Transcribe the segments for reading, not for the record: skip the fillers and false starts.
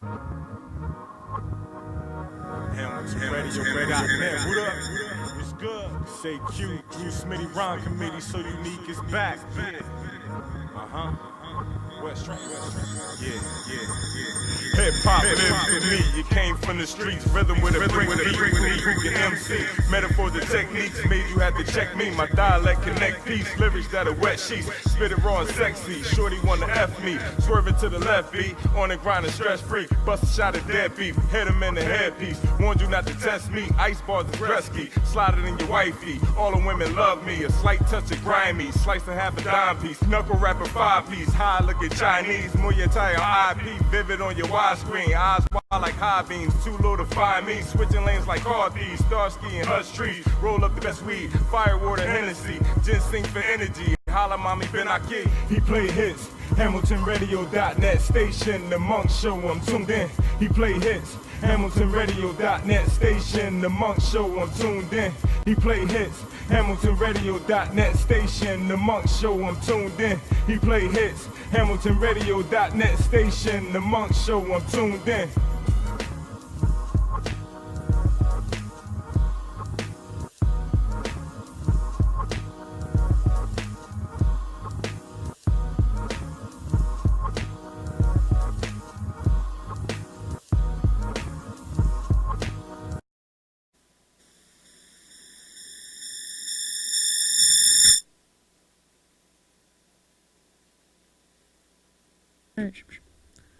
Hamilton Radio.net. What up? What's good? Say Q, Smitty Ron Committee, so unique is back. West Street. Yeah. Hip hop lives with me. You came from the streets, rhythm with a brick beat, who can MC. Metaphors and techniques made you have to check me. My dialect connect peace, lyrics that are wet sheets. Spit it raw and sexy. Shorty wanna F me, swerving to the left beat. On the grind and stress free. Bust a shot of dead beef, hit him in the headpiece. Warned you not to test me. Ice bars is Gretzky, slide it in your wifey. All the women love me. A slight touch of grimy, slice and half a dime piece. Knuckle rapper 5-piece, high looking Chinese. Muay Thai on IP, vivid on your widescreen. Eyes wide like high beams, too low to find me. Switching lanes like car thieves, Starsky and Hush trees. Roll up the best weed, firewater Hennessy. Ginseng for energy, holla mommy Ben Aki. He play hits, HamiltonRadio.net station. The Monk Show, I'm tuned in. He play hits, HamiltonRadio.net station. The Monk Show, I'm tuned in. He play hits, HamiltonRadio.net station. The Monk Show, I'm tuned in. He play hits, HamiltonRadio.net station. The Monk Show, I'm tuned in.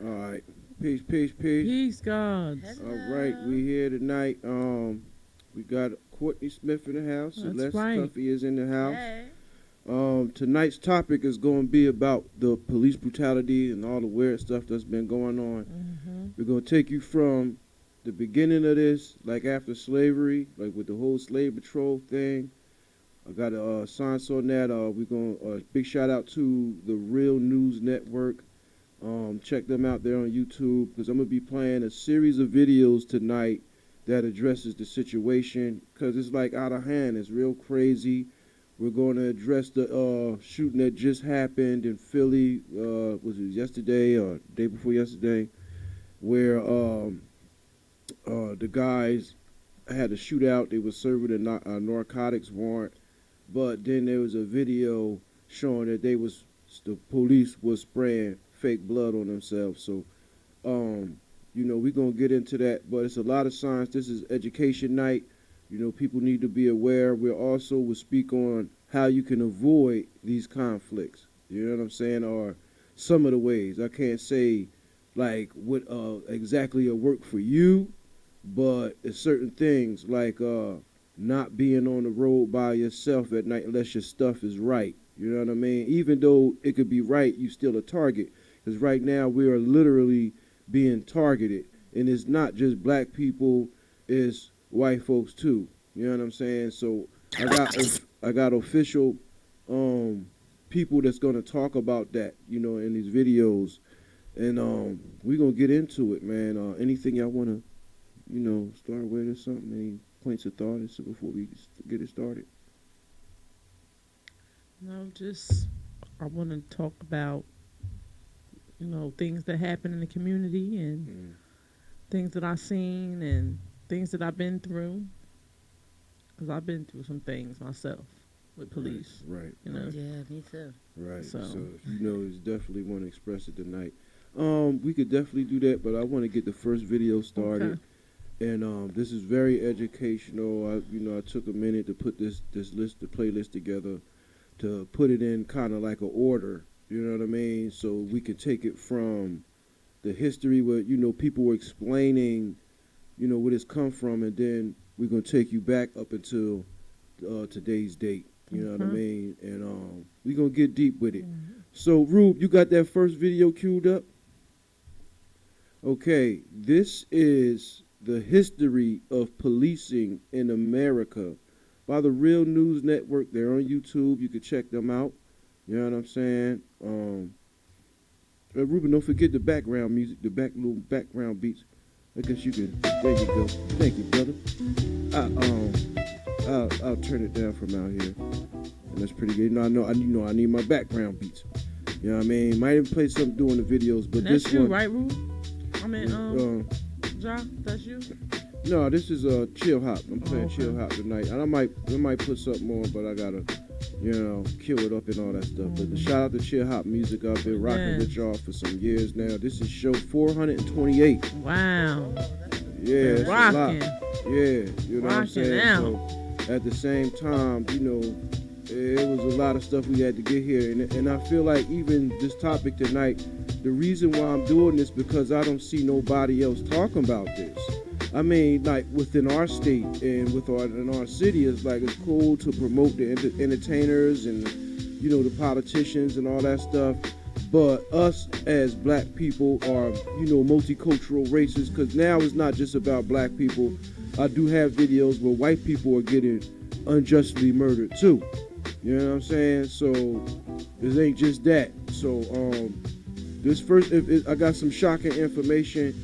All right, peace. Peace, God. All right, we here tonight. We got Courtney Smith in the house. That's Celeste right. Tuffy is in the house. Hey. Tonight's topic is going to be about the police brutality and all the weird stuff that's been going on. Mm-hmm. We're going to take you from the beginning of this, like after slavery, like with the whole slave patrol thing. I got a science on that. We're going to big shout out to the Real News Network. Check them out there on YouTube, because I'm going to be playing a series of videos tonight that addresses the situation, because it's like out of hand. It's real crazy. We're going to address the shooting that just happened in Philly, was it yesterday or day before yesterday, where the guys had a shootout. They were serving a narcotics warrant, but then there was a video showing that the police was spraying fake blood on themselves. So, we're going to get into that, but it's a lot of science. This is education night. People need to be aware. We also will speak on how you can avoid these conflicts. You know what I'm saying? Or some of the ways. I can't say, like, what exactly will work for you, but it's certain things, like not being on the road by yourself at night unless your stuff is right. You know what I mean? Even though it could be right, you still a target. Because right now we are literally being targeted. And it's not just black people, it's white folks too. You know what I'm saying? So I got official people that's going to talk about that, in these videos. And we're going to get into it, man. Anything y'all want to, start with or something? Any points of thought before we get it started? No, I want to talk about, things that happen in the community and things that I've seen and things that I've been through. Because I've been through some things myself with police. Right. Yeah, me too. Right. So it's definitely want to express it tonight. We could definitely do that, but I want to get the first video started. Okay. And this is very educational. I took a minute to put the playlist together, to put it in kind of like an order, you know what I mean? So we could take it from the history where, people were explaining, where it's come from, and then we're going to take you back up until today's date, you know what I mean? And we're going to get deep with it. So, Rube, you got that first video queued up? Okay, this is the history of policing in America by the Real News Network. They're on YouTube. You can check them out. You know what I'm saying? Ruben, don't forget the background music, little background beats. I guess you can. There you go. Thank you, brother. I'll turn it down from out here. And that's pretty good. I need my background beats. You know what I mean? Might even play something during the videos, but that's this you, one. right, Rube? I mean, Ja, that's you. No, this is a chill hop. I'm playing okay. chill hop tonight, and I might put something on, but I gotta, kill it up and all that stuff. But the shout out to chill hop music. I've been rocking with y'all for some years now. This is show 428. Wow. Yeah, it's a lot. Rocking. Yeah, you know what I'm saying. Out. So at the same time, it was a lot of stuff we had to get here, and I feel like even this topic tonight, the reason why I'm doing this because I don't see nobody else talking about this. I mean, like within our state and in our city, it's cool to promote the entertainers and the politicians and all that stuff. But us as black people are multicultural races, because now it's not just about black people. I do have videos where white people are getting unjustly murdered too. You know what I'm saying? So it ain't just that. So this first, I got some shocking information.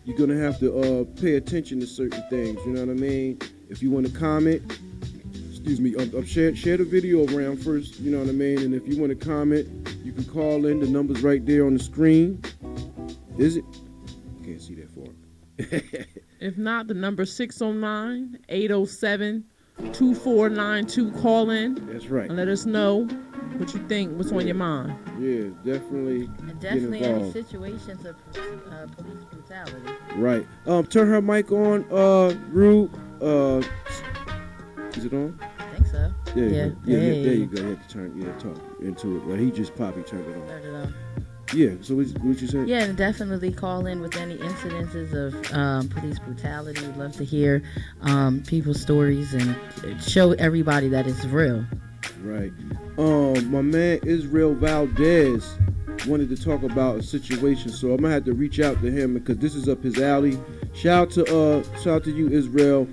You're gonna have to pay attention to certain things. You know what I mean? If you want to comment, excuse me, share the video around first. You know what I mean? And if you want to comment, you can call in. The number's right there on the screen. Is it? Can't see that far. If not, the number 609-807-2492. Call in. That's right. And let us know what you think, what's on your mind. Yeah, definitely. And definitely any situations of police brutality. Right. Turn her mic on, Rue. Is it on? I think so. Yeah. There you go. You have to talk into it. Well, he just probably turned it on. Turned it on. Yeah, so what you saying? Yeah, and definitely call in with any incidences of police brutality. We'd love to hear people's stories and show everybody that it's real. Right. My man Israel Valdez wanted to talk about a situation, so I'm gonna have to reach out to him because this is up his alley. Shout out to you, Israel.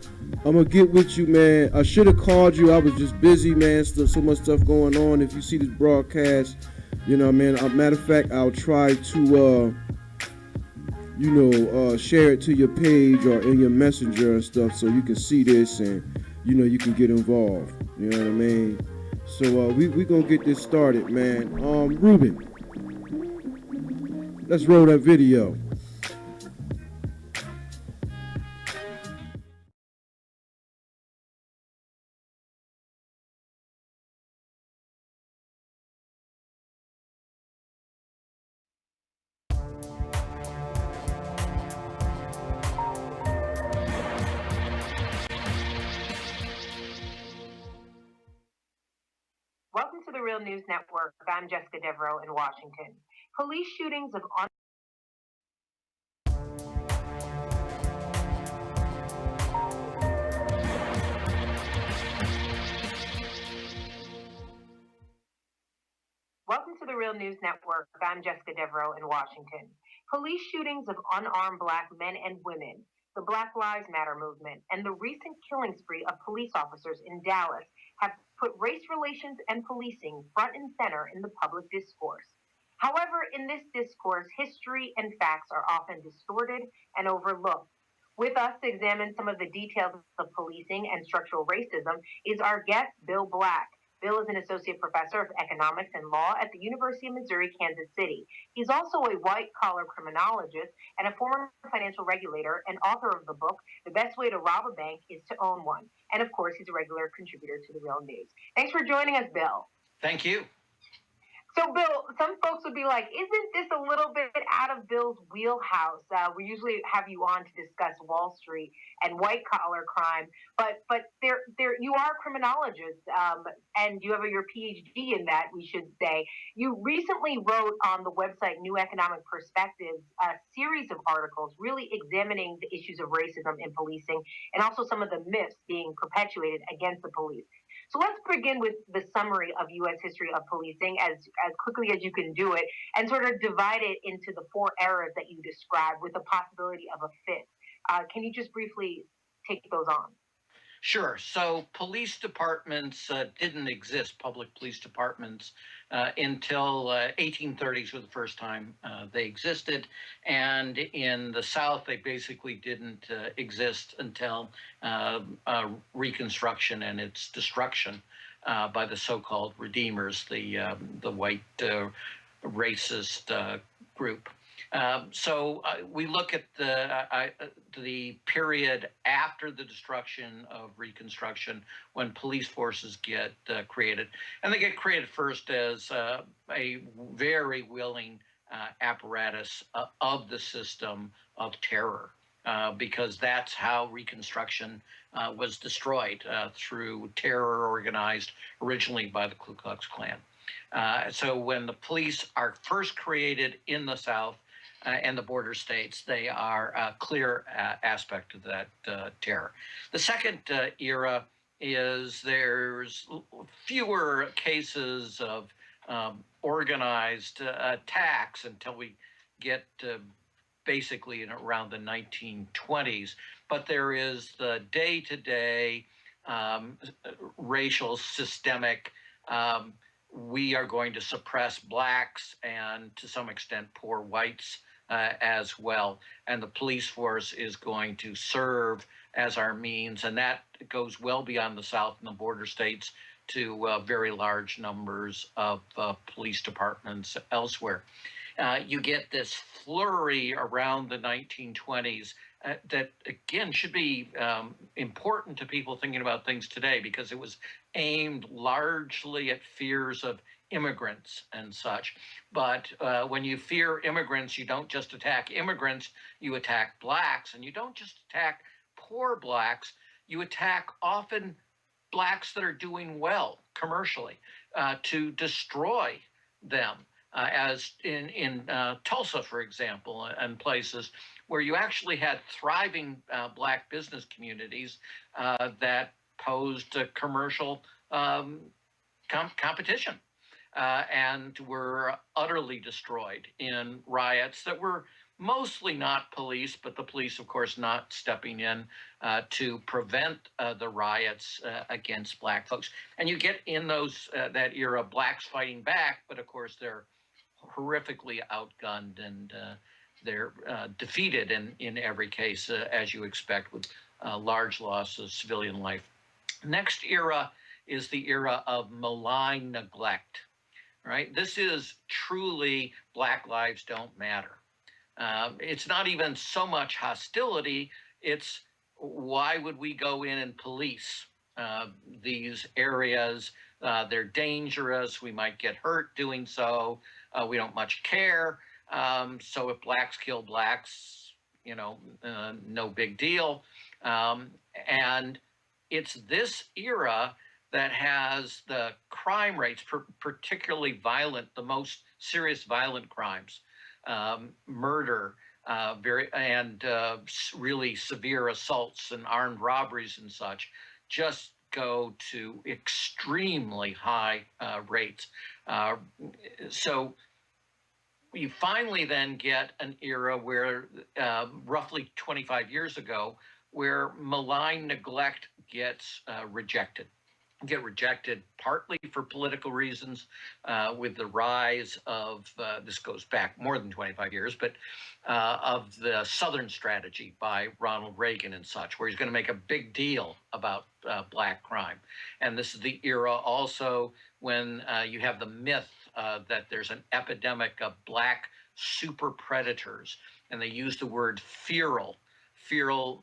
I'm gonna get with you, man. I should have called you. I was just busy, man. So much stuff going on. If you see this broadcast, man. Matter of fact, I'll try to, share it to your page or in your messenger and stuff so you can see this and, you can get involved. You know what I mean? So we gonna get this started, man. Ruben, let's roll that video. Welcome to the Real News Network. I'm Jessica Devereaux in Washington. Police shootings of Welcome to the Real News Network. I'm Jessica Devereaux in Washington. Police shootings of unarmed black men and women, the Black Lives Matter movement, and the recent killing spree of police officers in Dallas have put race relations and policing front and center in the public discourse. However, in this discourse, history and facts are often distorted and overlooked. With us to examine some of the details of policing and structural racism is our guest, Bill Black. Bill is an associate professor of economics and law at the University of Missouri, Kansas City. He's also a white-collar criminologist and a former financial regulator and author of the book, The Best Way to Rob a Bank is to Own One. And of course, he's a regular contributor to The Real News. Thanks for joining us, Bill. Thank you. So, Bill, some folks would be like, isn't this a little bit out of Bill's wheelhouse? We usually have you on to discuss Wall Street and white-collar crime, but you are a criminologist, and you have your PhD in that, we should say. You recently wrote on the website New Economic Perspectives a series of articles really examining the issues of racism in policing and also some of the myths being perpetuated against the police. So let's begin with the summary of U.S. history of policing as quickly as you can do it and sort of divide it into the four eras that you described with the possibility of a fifth. Can you just briefly take those on? Sure. So police departments didn't exist, public police departments, until 1830s were the first time they existed. And in the South, they basically didn't exist until Reconstruction and its destruction by the so-called Redeemers, the white racist group. So we look at the period after the destruction of Reconstruction, when police forces get created, and they get created first as a very willing apparatus of the system of terror, because that's how Reconstruction was destroyed, through terror organized originally by the Ku Klux Klan. So when the police are first created in the South and the border states, they are a clear aspect of that terror. The second era is there's fewer cases of organized attacks until we get basically in around the 1920s. But there is the day-to-day racial systemic, we are going to suppress blacks and to some extent poor whites as well. And the police force is going to serve as our means. And that goes well beyond the South and the border states to very large numbers of police departments elsewhere. You get this flurry around the 1920s that, again, should be important to people thinking about things today, because it was aimed largely at fears of immigrants and such. But when you fear immigrants, you don't just attack immigrants, you attack blacks. And you don't just attack poor blacks, you attack often blacks that are doing well commercially, to destroy them. As in Tulsa, for example, and places where you actually had thriving black business communities that posed a commercial competition and were utterly destroyed in riots that were mostly not police, but the police, of course, not stepping in to prevent the riots against black folks. And you get in those that era, blacks fighting back, but of course they're horrifically outgunned and they're defeated in every case, as you expect, with large loss of civilian life. Next era is the era of malign neglect, right? This is truly Black lives don't matter. It's not even so much hostility, it's why would we go in and police these areas? They're dangerous, we might get hurt doing so, we don't much care. So if blacks kill blacks, no big deal. And it's this era that has the crime rates, particularly violent, the most serious violent crimes, murder, really severe assaults and armed robberies and such, just go to extremely high rates. So you finally then get an era where, roughly 25 years ago, where malign neglect gets rejected. Get rejected partly for political reasons, with the rise of, this goes back more than 25 years, but of the Southern strategy by Ronald Reagan and such, where he's going to make a big deal about black crime. And this is the era also when you have the myth that there's an epidemic of black super predators, and they use the word feral. Feral,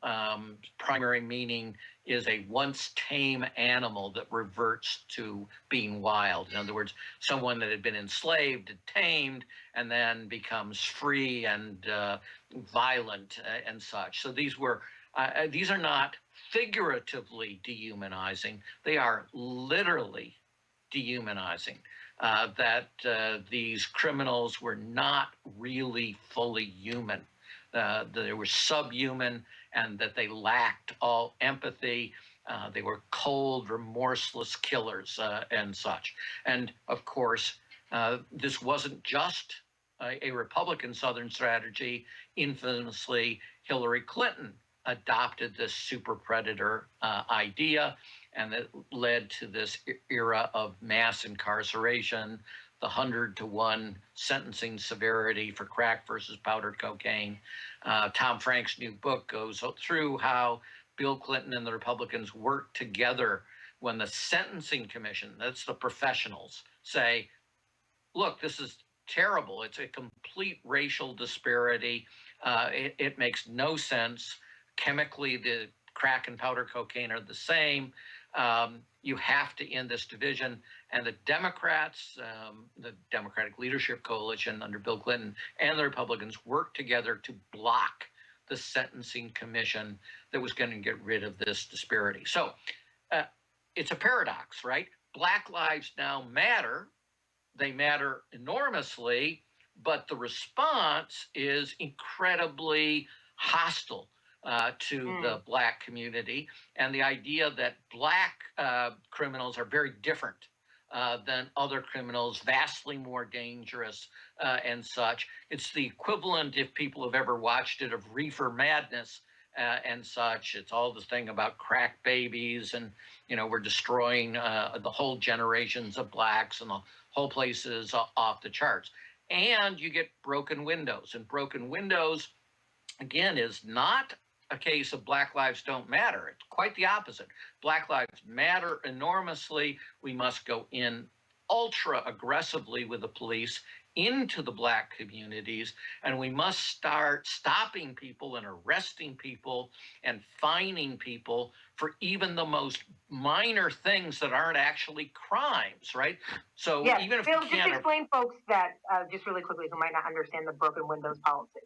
primary meaning is a once tame animal that reverts to being wild. In other words, someone that had been enslaved and tamed and then becomes free and violent and such. So these are not figuratively dehumanizing. They are literally dehumanizing. That these criminals were not really fully human. They were subhuman, and that they lacked all empathy. They were cold, remorseless killers and such. And of course, this wasn't just a Republican Southern strategy. Infamously, Hillary Clinton adopted this super predator idea, and it led to this era of mass incarceration, the 100-to-1 sentencing severity for crack versus powdered cocaine. Tom Frank's new book goes through how Bill Clinton and the Republicans worked together when the Sentencing Commission, that's the professionals, say, look, this is terrible. It's a complete racial disparity. It makes no sense. Chemically, the crack and powder cocaine are the same. You have to end this division. And the Democrats, the Democratic Leadership Coalition under Bill Clinton, and the Republicans worked together to block the Sentencing Commission that was going to get rid of this disparity. So it's a paradox, right? Black lives now matter. They matter enormously, but the response is incredibly hostile to the Black community, and the idea that Black criminals are very different than other criminals, vastly more dangerous and such. It's the equivalent, if people have ever watched it, of Reefer Madness and such. It's all this thing about crack babies, and we're destroying the whole generations of Blacks, and the whole place is off the charts. And you get broken windows, and broken windows, again, is not a case of Black lives don't matter. It's quite the opposite. Black lives matter enormously. We must go in ultra aggressively with the police into the Black communities, and we must start stopping people and arresting people and fining people for even the most minor things that aren't actually crimes, right? So yes, even if Bill, we can't just explain folks that, just really quickly, who might not understand the broken windows policy.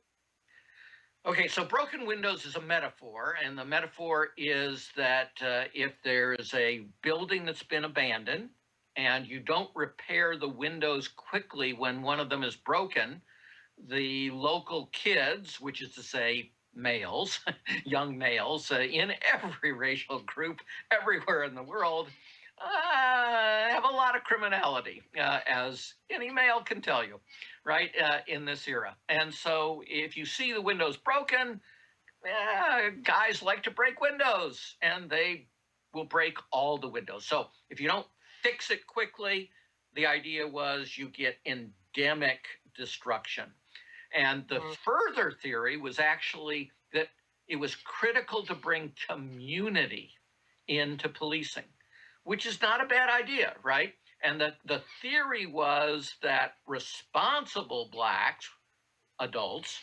Okay, so broken windows is a metaphor, and the metaphor is that if there's a building that's been abandoned and you don't repair the windows quickly when one of them is broken, the local kids, which is to say males, young males in every racial group everywhere in the world, have a lot of criminality, as any male can tell you, right, in this era. And so if you see the windows broken, guys like to break windows, and they will break all the windows. So if you don't fix it quickly, the idea was you get endemic destruction. And the further theory was actually that it was critical to bring community into policing, which is not a bad idea, right? And the theory was that responsible Blacks, adults,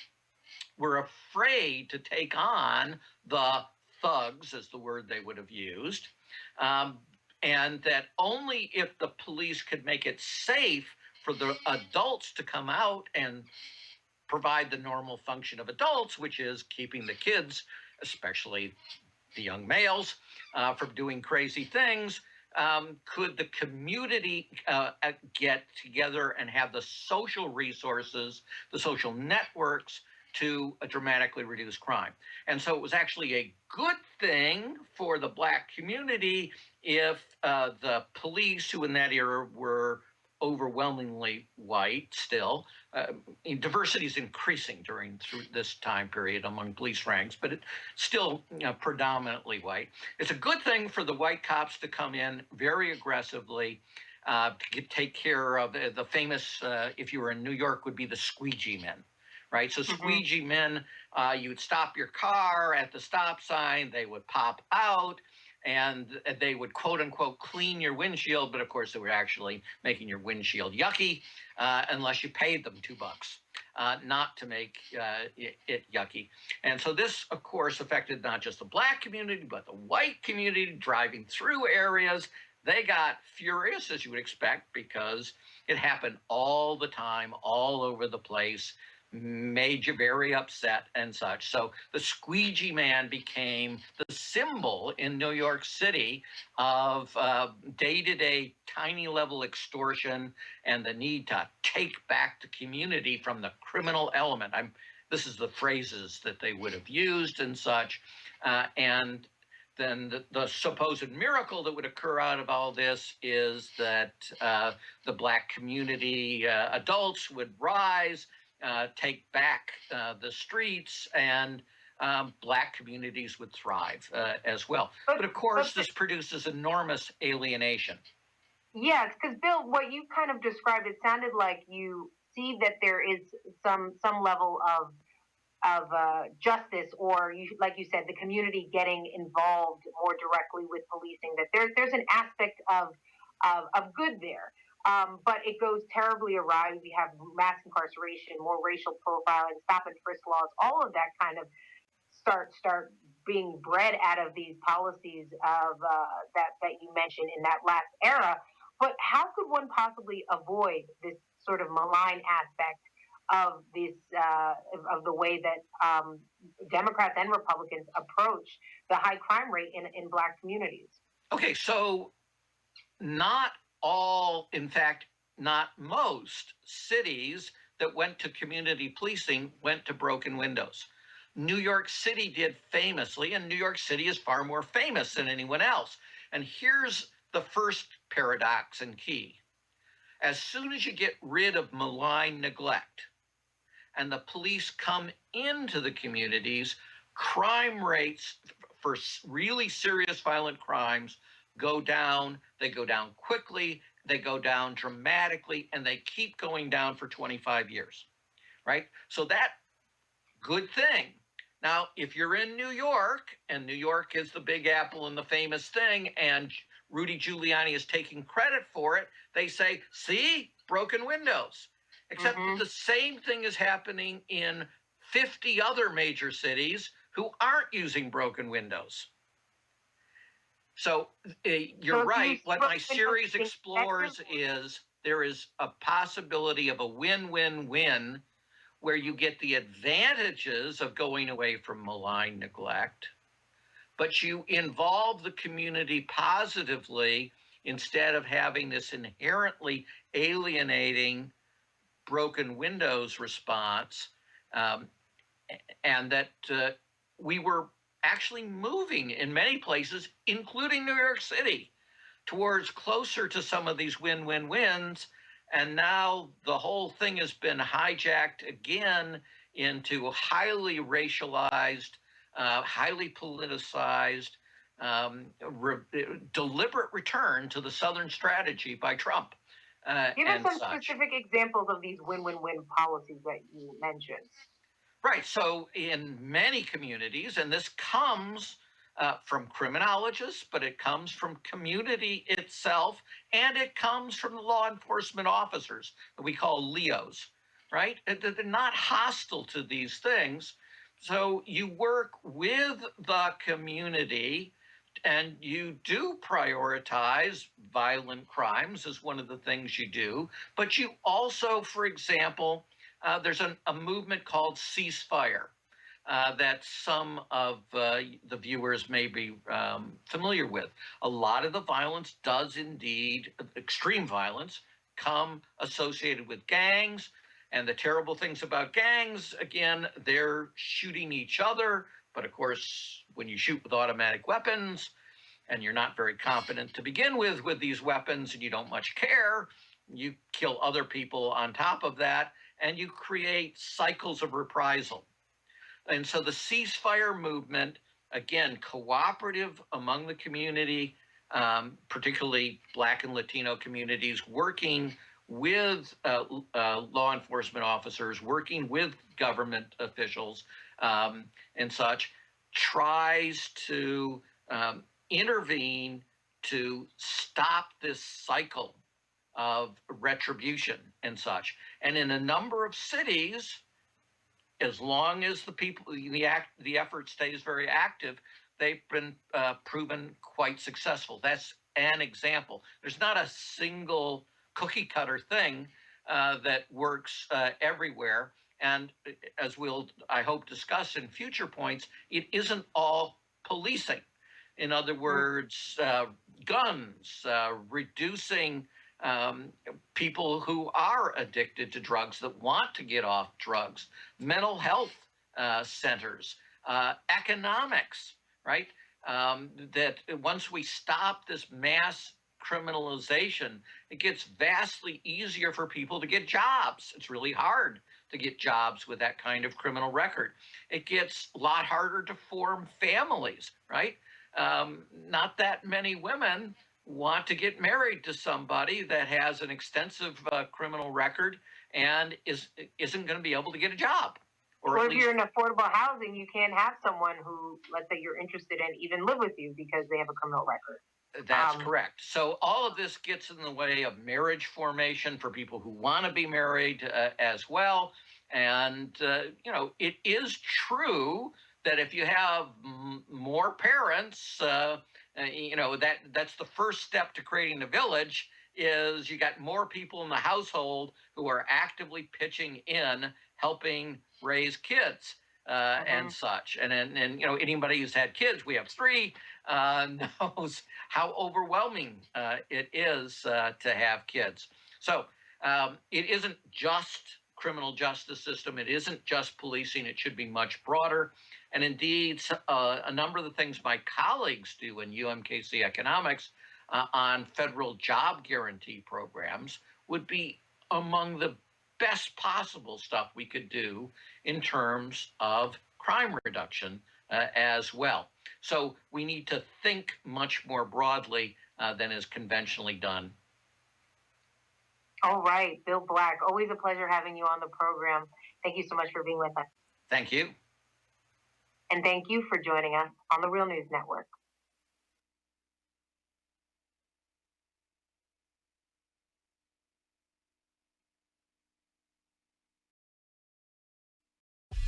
were afraid to take on the thugs, as the word they would have used, and that only if the police could make it safe for the adults to come out and provide the normal function of adults, which is keeping the kids, especially the young males, from doing crazy things, could the community get together and have the social resources, the social networks to dramatically reduce crime. And so it was actually a good thing for the Black community if the police, who in that era were overwhelmingly white still, diversity is increasing through this time period among police ranks, but it's still predominantly white. It's a good thing for the white cops to come in very aggressively to take care of the famous, if you were in New York, would be the squeegee men. Right, so squeegee men, you'd stop your car at the stop sign, they would pop out, and they would quote unquote clean your windshield, but of course they were actually making your windshield yucky unless you paid them $2 not to make it yucky. And so this, of course, affected not just the Black community, but the white community driving through areas. They got furious, as you would expect, because it happened all the time, all over the place. Made you very upset and such. So the squeegee man became the symbol in New York City of day-to-day tiny level extortion and the need to take back the community from the criminal element. This is the phrases that they would have used and such. And then the supposed miracle that would occur out of all this is that the Black community adults would rise, take back the streets, and Black communities would thrive as well. But of course, this produces enormous alienation. Yes, because Bill, what you kind of described, it sounded like you see that there is some level of justice, or like you said, the community getting involved more directly with policing. That there's an aspect of good there. But it goes terribly awry. We have mass incarceration, more racial profiling, stop and frisk laws, all of that kind of start being bred out of these policies of that you mentioned in that last era. But how could one possibly avoid this sort of malign aspect of this of the way that Democrats and Republicans approach the high crime rate in Black communities? Okay, so not all, in fact, not most cities that went to community policing went to broken windows. New York City did famously, and New York City is far more famous than anyone else. And here's the first paradox and key. As soon as you get rid of malign neglect and the police come into the communities, crime rates for really serious violent crimes go down. They go down quickly, they go down dramatically, and they keep going down for 25 years, right? So that, good thing. Now, if you're in New York, and New York is the Big Apple and the famous thing, and Rudy Giuliani is taking credit for it, they say, see, broken windows. Except that the same thing is happening in 50 other major cities who aren't using broken windows. So you're right. What my series explores is there is a possibility of a win-win-win where you get the advantages of going away from malign neglect, but you involve the community positively instead of having this inherently alienating broken windows response, and that we were actually moving in many places, including New York City, towards closer to some of these win-win-wins. And now the whole thing has been hijacked again into highly racialized, highly politicized, deliberate return to the Southern strategy by Trump. Give us some specific examples of these win-win-win policies that you mentioned. Right. So in many communities, and this comes from criminologists, but it comes from community itself, and it comes from the law enforcement officers that we call LEOs, right? They're not hostile to these things. So you work with the community and you do prioritize violent crimes as one of the things you do, but you also, for example, there's a movement called ceasefire that some of the viewers may be familiar with. A lot of the violence does indeed, extreme violence, come associated with gangs. And the terrible things about gangs, again, they're shooting each other. But of course, when you shoot with automatic weapons and you're not very competent to begin with these weapons and you don't much care, you kill other people on top of that, and you create cycles of reprisal. And so the ceasefire movement, again, cooperative among the community, particularly Black and Latino communities, working with law enforcement officers, working with government officials and such, tries to intervene to stop this cycle of retribution and such. And in a number of cities, as long as the effort stays very active, they've been proven quite successful. That's an example. There's not a single cookie cutter thing that works everywhere. And as we'll, I hope, discuss in future points, it isn't all policing. In other words, guns, reducing people who are addicted to drugs that want to get off drugs, mental health centers, economics, right? That once we stop this mass criminalization, it gets vastly easier for people to get jobs. It's really hard to get jobs with that kind of criminal record. It gets a lot harder to form families, right? Not that many women want to get married to somebody that has an extensive criminal record and isn't going to be able to get a job. Or if you're in affordable housing, you can't have someone who, let's say, you're interested in even live with you because they have a criminal record. That's correct. So all of this gets in the way of marriage formation for people who want to be married as well. And, it is true that if you have more parents, that's the first step to creating a village is you got more people in the household who are actively pitching in, helping raise kids and such. And anybody who's had kids, we have three, knows how overwhelming it is to have kids. So it isn't just criminal justice system. It isn't just policing. It should be much broader. And indeed, a number of the things my colleagues do in UMKC economics on federal job guarantee programs would be among the best possible stuff we could do in terms of crime reduction as well. So we need to think much more broadly than is conventionally done. All right, Bill Black, always a pleasure having you on the program. Thank you so much for being with us. Thank you. And thank you for joining us on the Real News Network.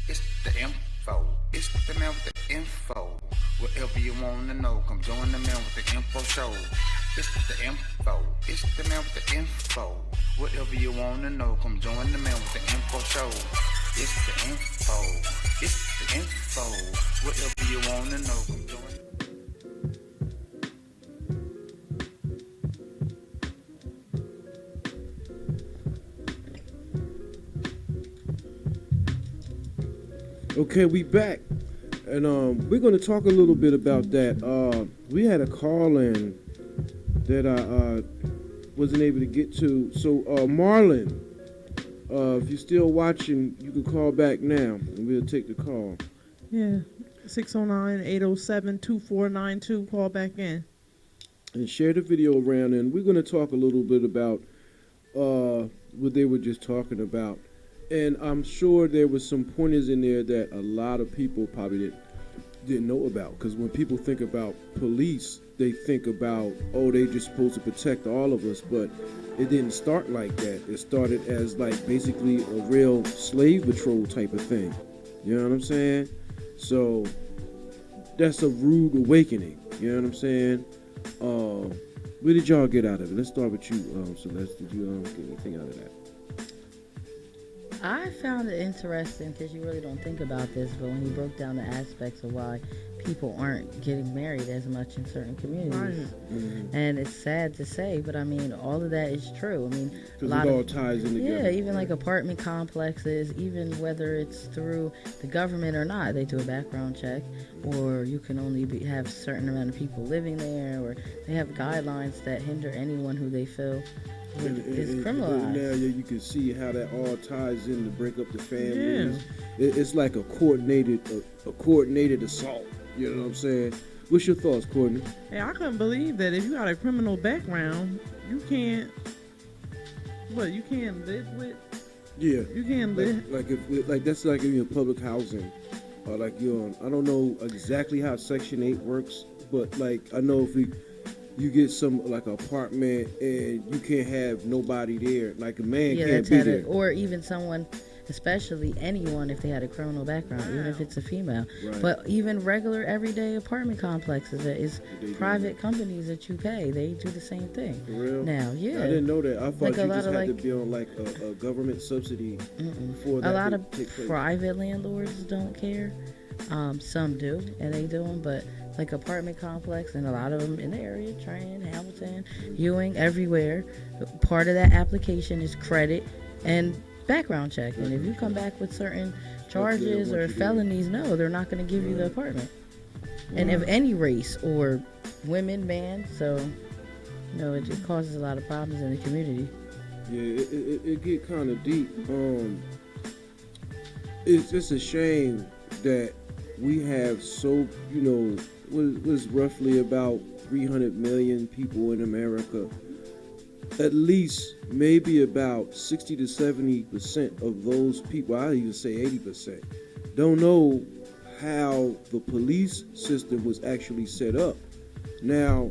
It's the info. It's the man with the info. Whatever you want to know, come join the man with the info show. It's the info. It's the man with the info. Whatever you want to know, come join the man with the info show. It's the info. It's the info. Whatever you want to know, come join. Okay, we back, and we're going to talk a little bit about that. We had a call in that I wasn't able to get to. So, Marlon, if you're still watching, you can call back now, and we'll take the call. Yeah, 609-807-2492. Call back in. And share the video around, and we're going to talk a little bit about what they were just talking about. And I'm sure there was some pointers in there that a lot of people probably didn't know about. Because when people think about police, they think about, oh, they just supposed to protect all of us. But it didn't start like that. It started as like basically a real slave patrol type of thing. You know what I'm saying? So that's a rude awakening. You know what I'm saying? What did y'all get out of it? Let's start with you, Celeste. Did you get anything out of that? I found it interesting because you really don't think about this, but when he broke down the aspects of why people aren't getting married as much in certain communities, and it's sad to say, but I mean, all of that is true. I mean, a lot it all ties in together. Yeah, even like apartment complexes, even whether it's through the government or not, they do a background check, or you can only have a certain amount of people living there, or they have guidelines that hinder anyone who they feel is criminalized. And now you can see how that all ties in to break up the families. Yeah. It's like a coordinated assault. You know what I'm saying? What's your thoughts, Courtney? Hey, I couldn't believe that if you got a criminal background, you can't live with? Yeah. You can't live. Like that's like in public housing. Or like you're on, I don't know exactly how Section 8 works, but like I know if you get some like apartment and you can't have nobody there, like a man can't be there. Or even someone, especially anyone if they had a criminal background, even if it's a female. Right. But even regular everyday apartment complexes, that is private companies that you pay, they do the same thing. For real? Now, yeah. I didn't know that. I thought you just had to be on like a government subsidy for that. A lot of private landlords don't care. Some do, and they do them, but like apartment complex, and a lot of them in the area, Tryon, Hamilton, Ewing, everywhere. Part of that application is credit and background check, and if you come back with certain charges or felonies, no, they're not going to give you the apartment. And of any race or women, man, so it just causes a lot of problems in the community. Yeah, it get kind of deep. It's a shame that we have so, was roughly about 300 million people in America. At least maybe about 60 to 70% of those people, I'd even say 80%, don't know how the police system was actually set up. Now,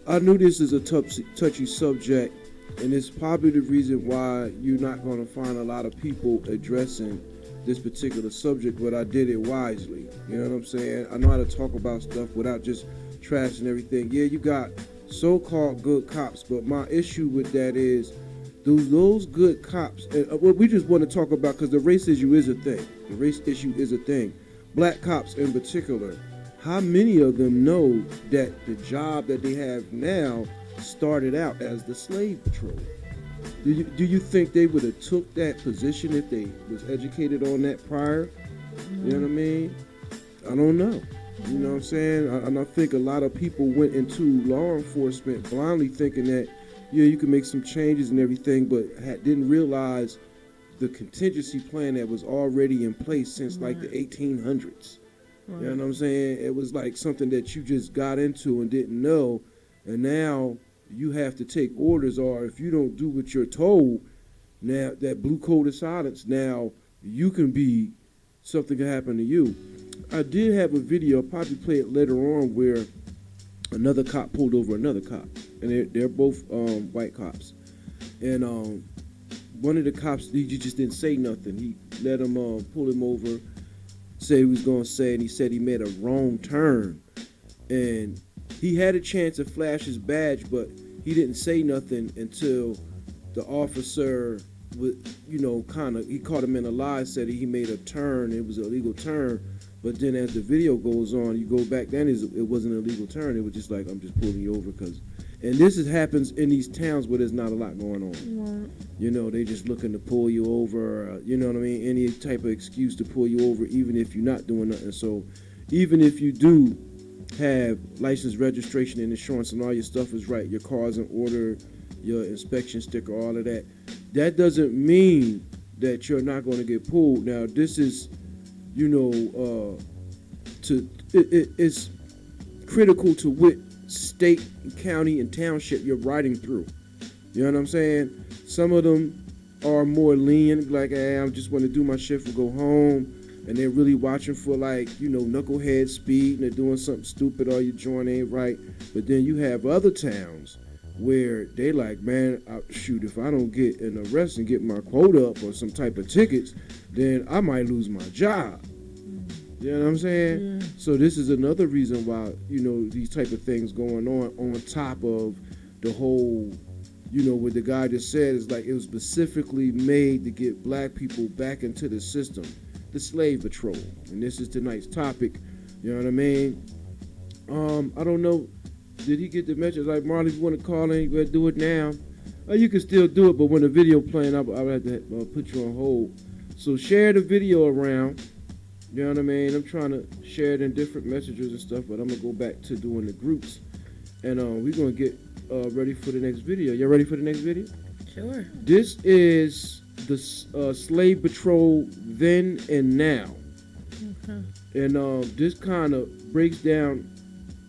I knew this is a touchy subject, and it's probably the reason why you're not going to find a lot of people addressing this particular subject, but I did it wisely. You know what I'm saying? I know how to talk about stuff without just trashing everything. Yeah, you got so-called good cops, but my issue with that is those good cops, and what we just want to talk about, because the race issue is a thing. The race issue is a thing. Black cops in particular, how many of them know that the job that they have now started out as the slave patrol? Do you think they would have took that position if they was educated on that prior? You know what I mean? I don't know. You know what I'm saying? And I think a lot of people went into law enforcement blindly thinking that, yeah, you can make some changes and everything, but didn't realize the contingency plan that was already in place since like the 1800s. Right. You know what I'm saying? It was like something that you just got into and didn't know, and now you have to take orders, or if you don't do what you're told, now that blue code of silence, now you can be, something can happen to you. I did have a video, I'll probably play it later on, where another cop pulled over another cop, and they're both white cops. And one of the cops, he just didn't say nothing. He let him pull him over, said he was going to say, and he said he made a wrong turn. And he had a chance to flash his badge, but he didn't say nothing until the officer, he caught him in a lie, said he made a turn, it was an illegal turn. But then as the video goes on, you go back, then it wasn't an illegal turn. It was just like, I'm just pulling you over because, and this happens in these towns where there's not a lot going on. Right. You know, they just looking to pull you over, you know what I mean? Any type of excuse to pull you over, even if you're not doing nothing. So even if you do have license, registration, and insurance, and all your stuff is right, your car's in order, your inspection sticker, all of that, that doesn't mean that you're not going to get pulled. Now, this is, it's critical to what state, county, and township you're riding through. You know what I'm saying? Some of them are more lenient, like, hey, I just want to do my shift and go home. And they're really watching for, like, knucklehead speed, and they're doing something stupid, or your joint ain't right. But then you have other towns where they like, man, shoot, if I don't get an arrest and get my quota up or some type of tickets, then I might lose my job. You know what I'm saying? Yeah. So this is another reason why, these type of things going on top of the whole, what the guy just said is like, it was specifically made to get black people back into the system. The slave patrol, and this is tonight's topic. You know what I mean? I don't know. Did he get the message? Like, Marley, if you want to call in, you better do it now. You can still do it, but when the video playing, I would have to put you on hold. So share the video around. You know what I mean? I'm trying to share it in different messages and stuff, but I'm gonna go back to doing the groups, and we're gonna get ready for the next video. You ready for the next video? Sure. This is the slave patrol then and now. Okay. And this kind of breaks down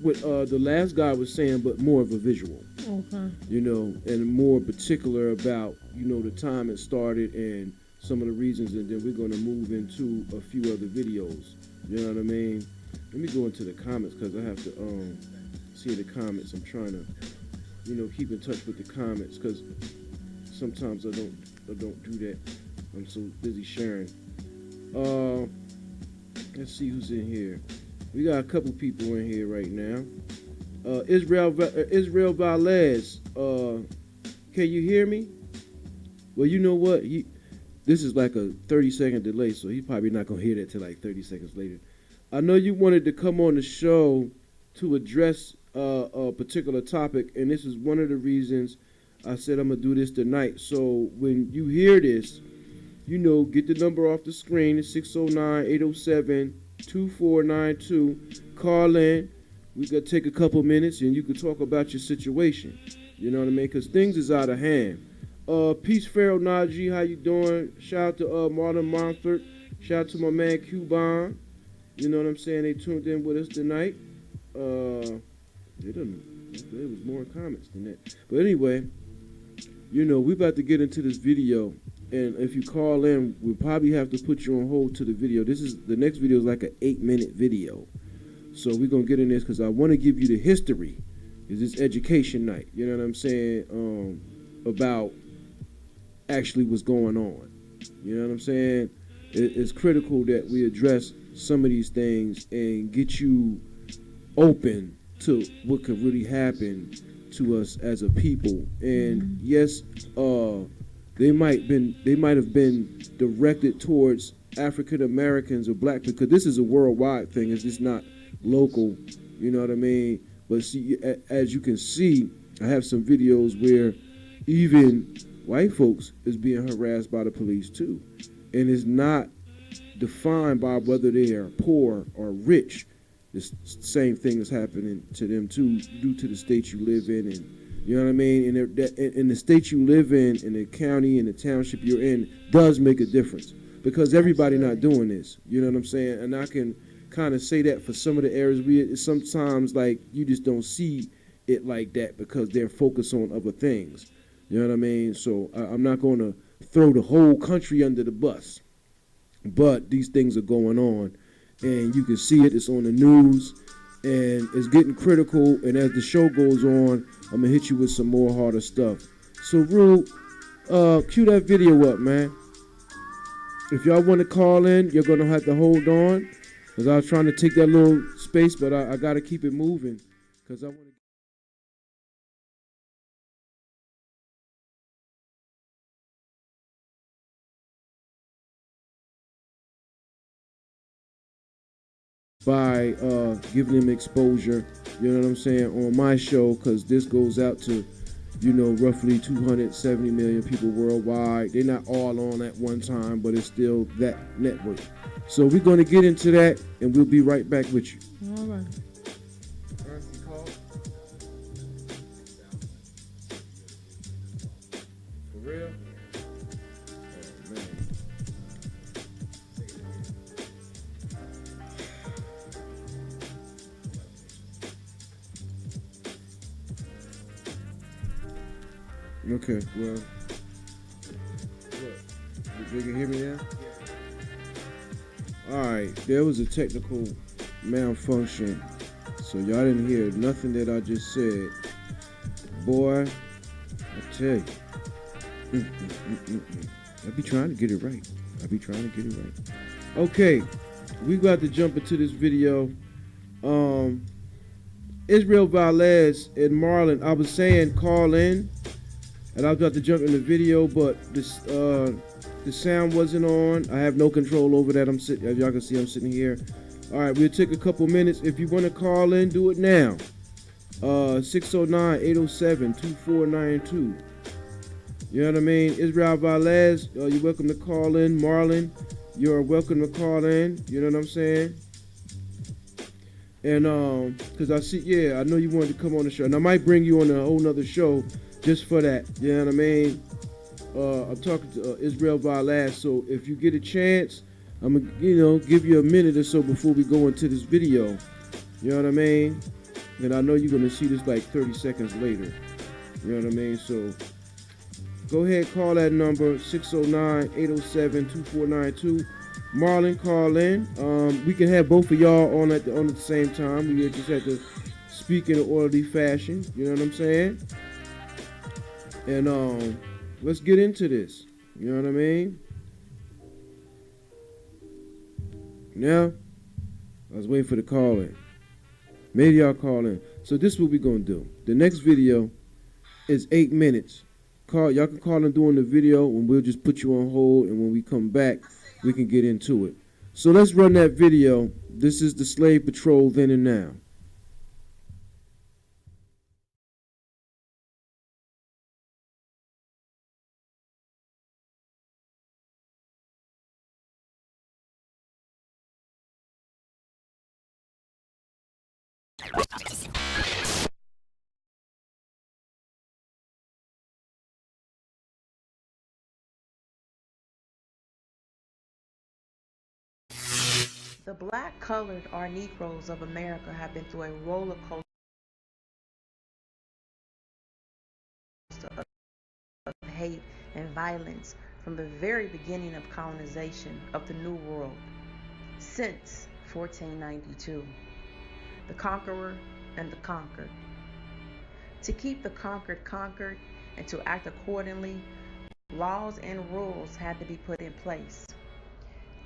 what the last guy was saying, but more of a visual. Okay. And more particular about, the time it started and some of the reasons, and then we're going to move into a few other videos. You know what I mean? Let me go into the comments, because I have to see the comments. I'm trying to, keep in touch with the comments, because sometimes I don't do that. I'm so busy sharing. Let's see who's in here. We got a couple people in here right now. Israel Valez. Can you hear me? Well, you know what? This is like a 30-second delay, so he's probably not gonna hear that till like 30 seconds later. I know you wanted to come on the show to address a particular topic, and this is one of the reasons I said I'm going to do this tonight. So when you hear this, get the number off the screen. It's 609-807-2492. Call in. We got to take a couple minutes, and you can talk about your situation. You know what I mean? Because things is out of hand. Peace, Pharaoh Najee. How you doing? Shout out to Marlon Montfort. Shout out to my man Cuban. You know what I'm saying? They tuned in with us tonight. There was more comments than that. But anyway, we about to get into this video, and if you call in, we'll probably have to put you on hold to the video. The next video is like an 8-minute video. So we're going to get in this because I want to give you the history is this education night. You know what I'm saying? About actually what's going on. You know what I'm saying? It's critical that we address some of these things and get you open to what could really happen to us as a people. And yes, they might have been directed towards African Americans or black people, because this is a worldwide thing. It's just not local. You know what I mean? But see, as you can see, I have some videos where even white folks is being harassed by the police too, and it's not defined by whether they are poor or rich. The same thing is happening to them too, due to the state you live in, and you know what I mean. And in the state you live in the county, and the township you're in, does make a difference, because everybody not doing this. You know what I'm saying? And I can kind of say that for some of the areas sometimes like you just don't see it like that because they're focused on other things. You know what I mean? So I'm not going to throw the whole country under the bus, but these things are going on, and you can see it. It's on the news, and it's getting critical. And as the show goes on, I'm going to hit you with some more harder stuff. So, Rue, cue that video up, man. If y'all want to call in, you're going to have to hold on, because I was trying to take that little space, but I got to keep it moving, because I want to. By giving them exposure, you know what I'm saying, on my show, because this goes out to, you know, roughly 270 million people worldwide. They're not all on at one time, but it's still that network. So we're going to get into that, and we'll be right back with you. All right. For real? Oh, man. Okay, well, you can hear me now? Alright, there was a technical malfunction, so y'all didn't hear nothing that I just said. Boy, I tell you, I be trying to get it right. Okay, we got to jump into this video. Israel Valez and Marlon, I was saying call in, and I was about to jump in the video, but this the sound wasn't on. I have no control over that. I'm sitting, as y'all can see, I'm sitting here. All right, we'll take a couple minutes. If you want to call in, do it now. 609-807-2492. You know what I mean? Israel Valez, you're welcome to call in. Marlon, you're welcome to call in. You know what I'm saying? And because I see, yeah, I know you wanted to come on the show, and I might bring you on a whole nother show just for that. You know what I mean? I'm talking to Israel Valaz, so if you get a chance, I'm gonna, you know, give you a minute or so before we go into this video. You know what I mean? And I know you're gonna see this like 30 seconds later. You know what I mean? So go ahead, call that number 609-807-2492. Marlon, call in. We can have both of y'all on at the same time. We just have to speak in an orderly fashion. You know what I'm saying? And let's get into this. You know what I mean? Now, I was waiting for the call in. Maybe y'all call in. So this is what we're gonna do. The next video is 8 minutes. Y'all can call in during the video, and we'll just put you on hold, and when we come back, we can get into it. So let's run that video. This is the Slave Patrol Then and Now. The black, colored, or Negroes of America have been through a roller coaster of hate and violence from the very beginning of colonization of the New World. Since 1492, the conqueror and the conquered. To keep the conquered and to act accordingly, laws and rules had to be put in place.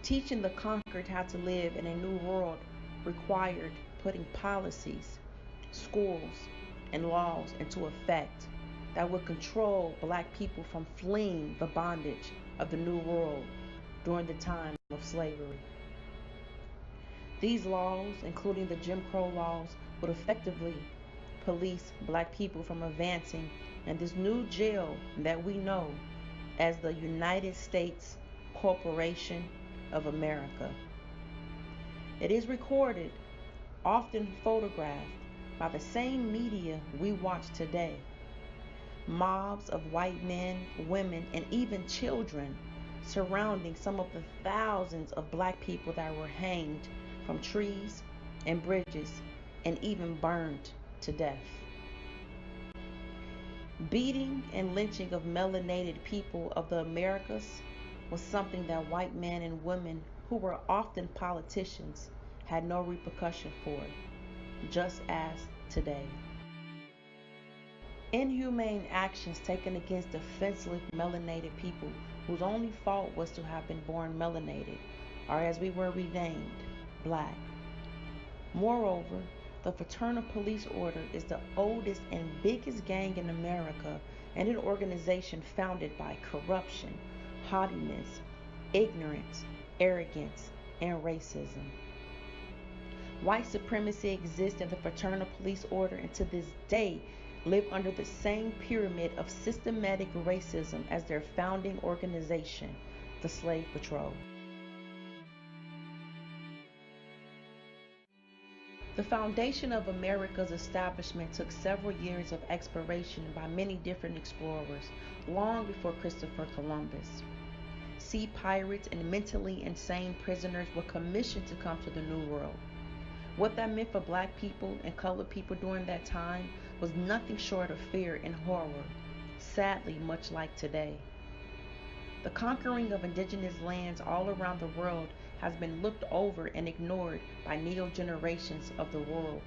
Teaching the conquered how to live in a new world required putting policies, schools, and laws into effect that would control black people from fleeing the bondage of the new world during the time of slavery. These laws, including the Jim Crow laws, would effectively police black people from advancing in this new jail that we know as the United States Corporation of America. It is recorded, often photographed, by the same media we watch today. Mobs of white men, women, and even children surrounding some of the thousands of black people that were hanged from trees and bridges and even burned to death. Beating and lynching of melanated people of the Americas was something that white men and women who were often politicians had no repercussion for, just as today. Inhumane actions taken against defenseless melanated people whose only fault was to have been born melanated, or as we were renamed, black. Moreover, the Fraternal Police Order is the oldest and biggest gang in America and an organization founded by corruption, haughtiness, ignorance, arrogance, and racism. White supremacy exists in the Fraternal Police Order and to this day live under the same pyramid of systematic racism as their founding organization, the Slave Patrol. The foundation of America's establishment took several years of exploration by many different explorers, long before Christopher Columbus. Sea pirates and mentally insane prisoners were commissioned to come to the New World. What that meant for black people and colored people during that time was nothing short of fear and horror, sadly much like today. The conquering of indigenous lands all around the world has been looked over and ignored by neo-generations of the world.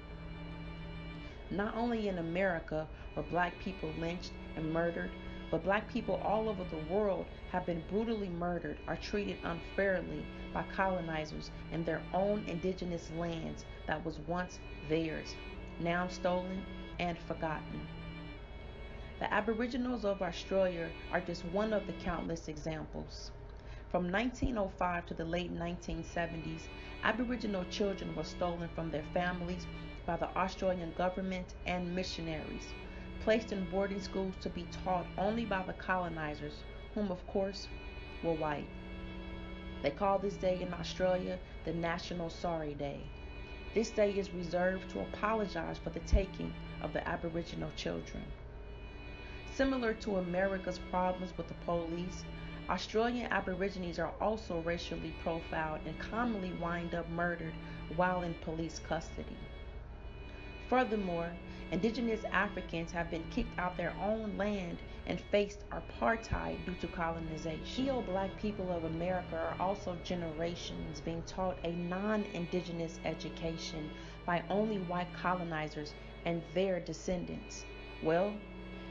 Not only in America were black people lynched and murdered, but black people all over the world have been brutally murdered or treated unfairly by colonizers in their own indigenous lands that was once theirs, now stolen and forgotten. The Aboriginals of Australia are just one of the countless examples. From 1905 to the late 1970s, Aboriginal children were stolen from their families by the Australian government and missionaries, placed in boarding schools to be taught only by the colonizers, whom of course were white. They call this day in Australia the National Sorry Day. This day is reserved to apologize for the taking of the Aboriginal children. Similar to America's problems with the police, Australian Aborigines are also racially profiled and commonly wind up murdered while in police custody. Furthermore, indigenous Africans have been kicked out their own land and faced apartheid due to colonization. Neo-black people of America are also generations being taught a non-indigenous education by only white colonizers and their descendants. Well,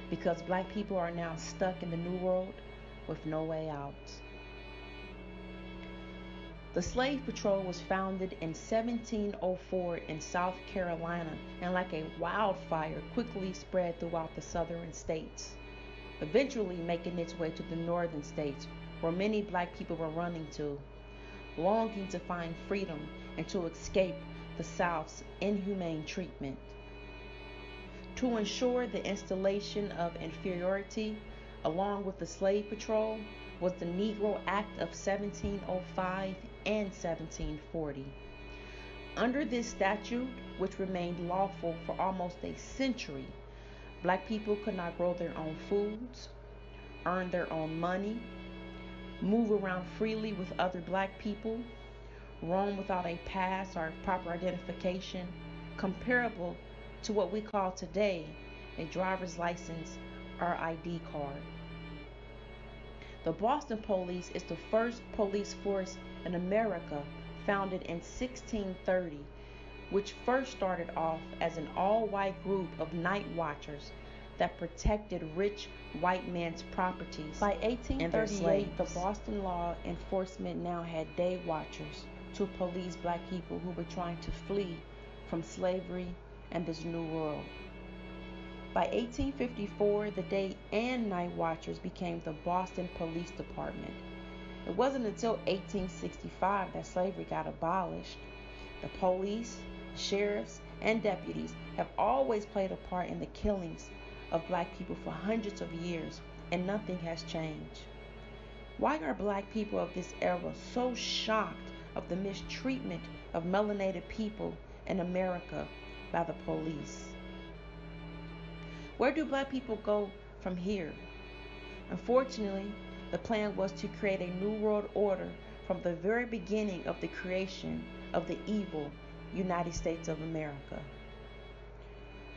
because black people are now stuck in the New World with no way out. The Slave Patrol was founded in 1704 in South Carolina and like a wildfire quickly spread throughout the southern states, eventually making its way to the northern states where many black people were running to, longing to find freedom and to escape the South's inhumane treatment. To ensure the installation of inferiority, along with the Slave Patrol, was the Negro Act of 1705 and 1740. Under this statute, which remained lawful for almost a century, black people could not grow their own foods, earn their own money, move around freely with other black people, roam without a pass or proper identification, comparable to what we call today a driver's license or ID card. The Boston Police is the first police force in America, founded in 1630, which first started off as an all-white group of night watchers that protected rich white men's properties. By 1838, the Boston law enforcement now had day watchers to police black people who were trying to flee from slavery and this new world. By 1854, the day and night watchers became the Boston Police Department. It wasn't until 1865 that slavery got abolished. The police, sheriffs, and deputies have always played a part in the killings of black people for hundreds of years, and nothing has changed. Why are black people of this era so shocked of the mistreatment of melanated people in America by the police? Where do black people go from here? Unfortunately, the plan was to create a new world order from the very beginning of the creation of the evil United States of America.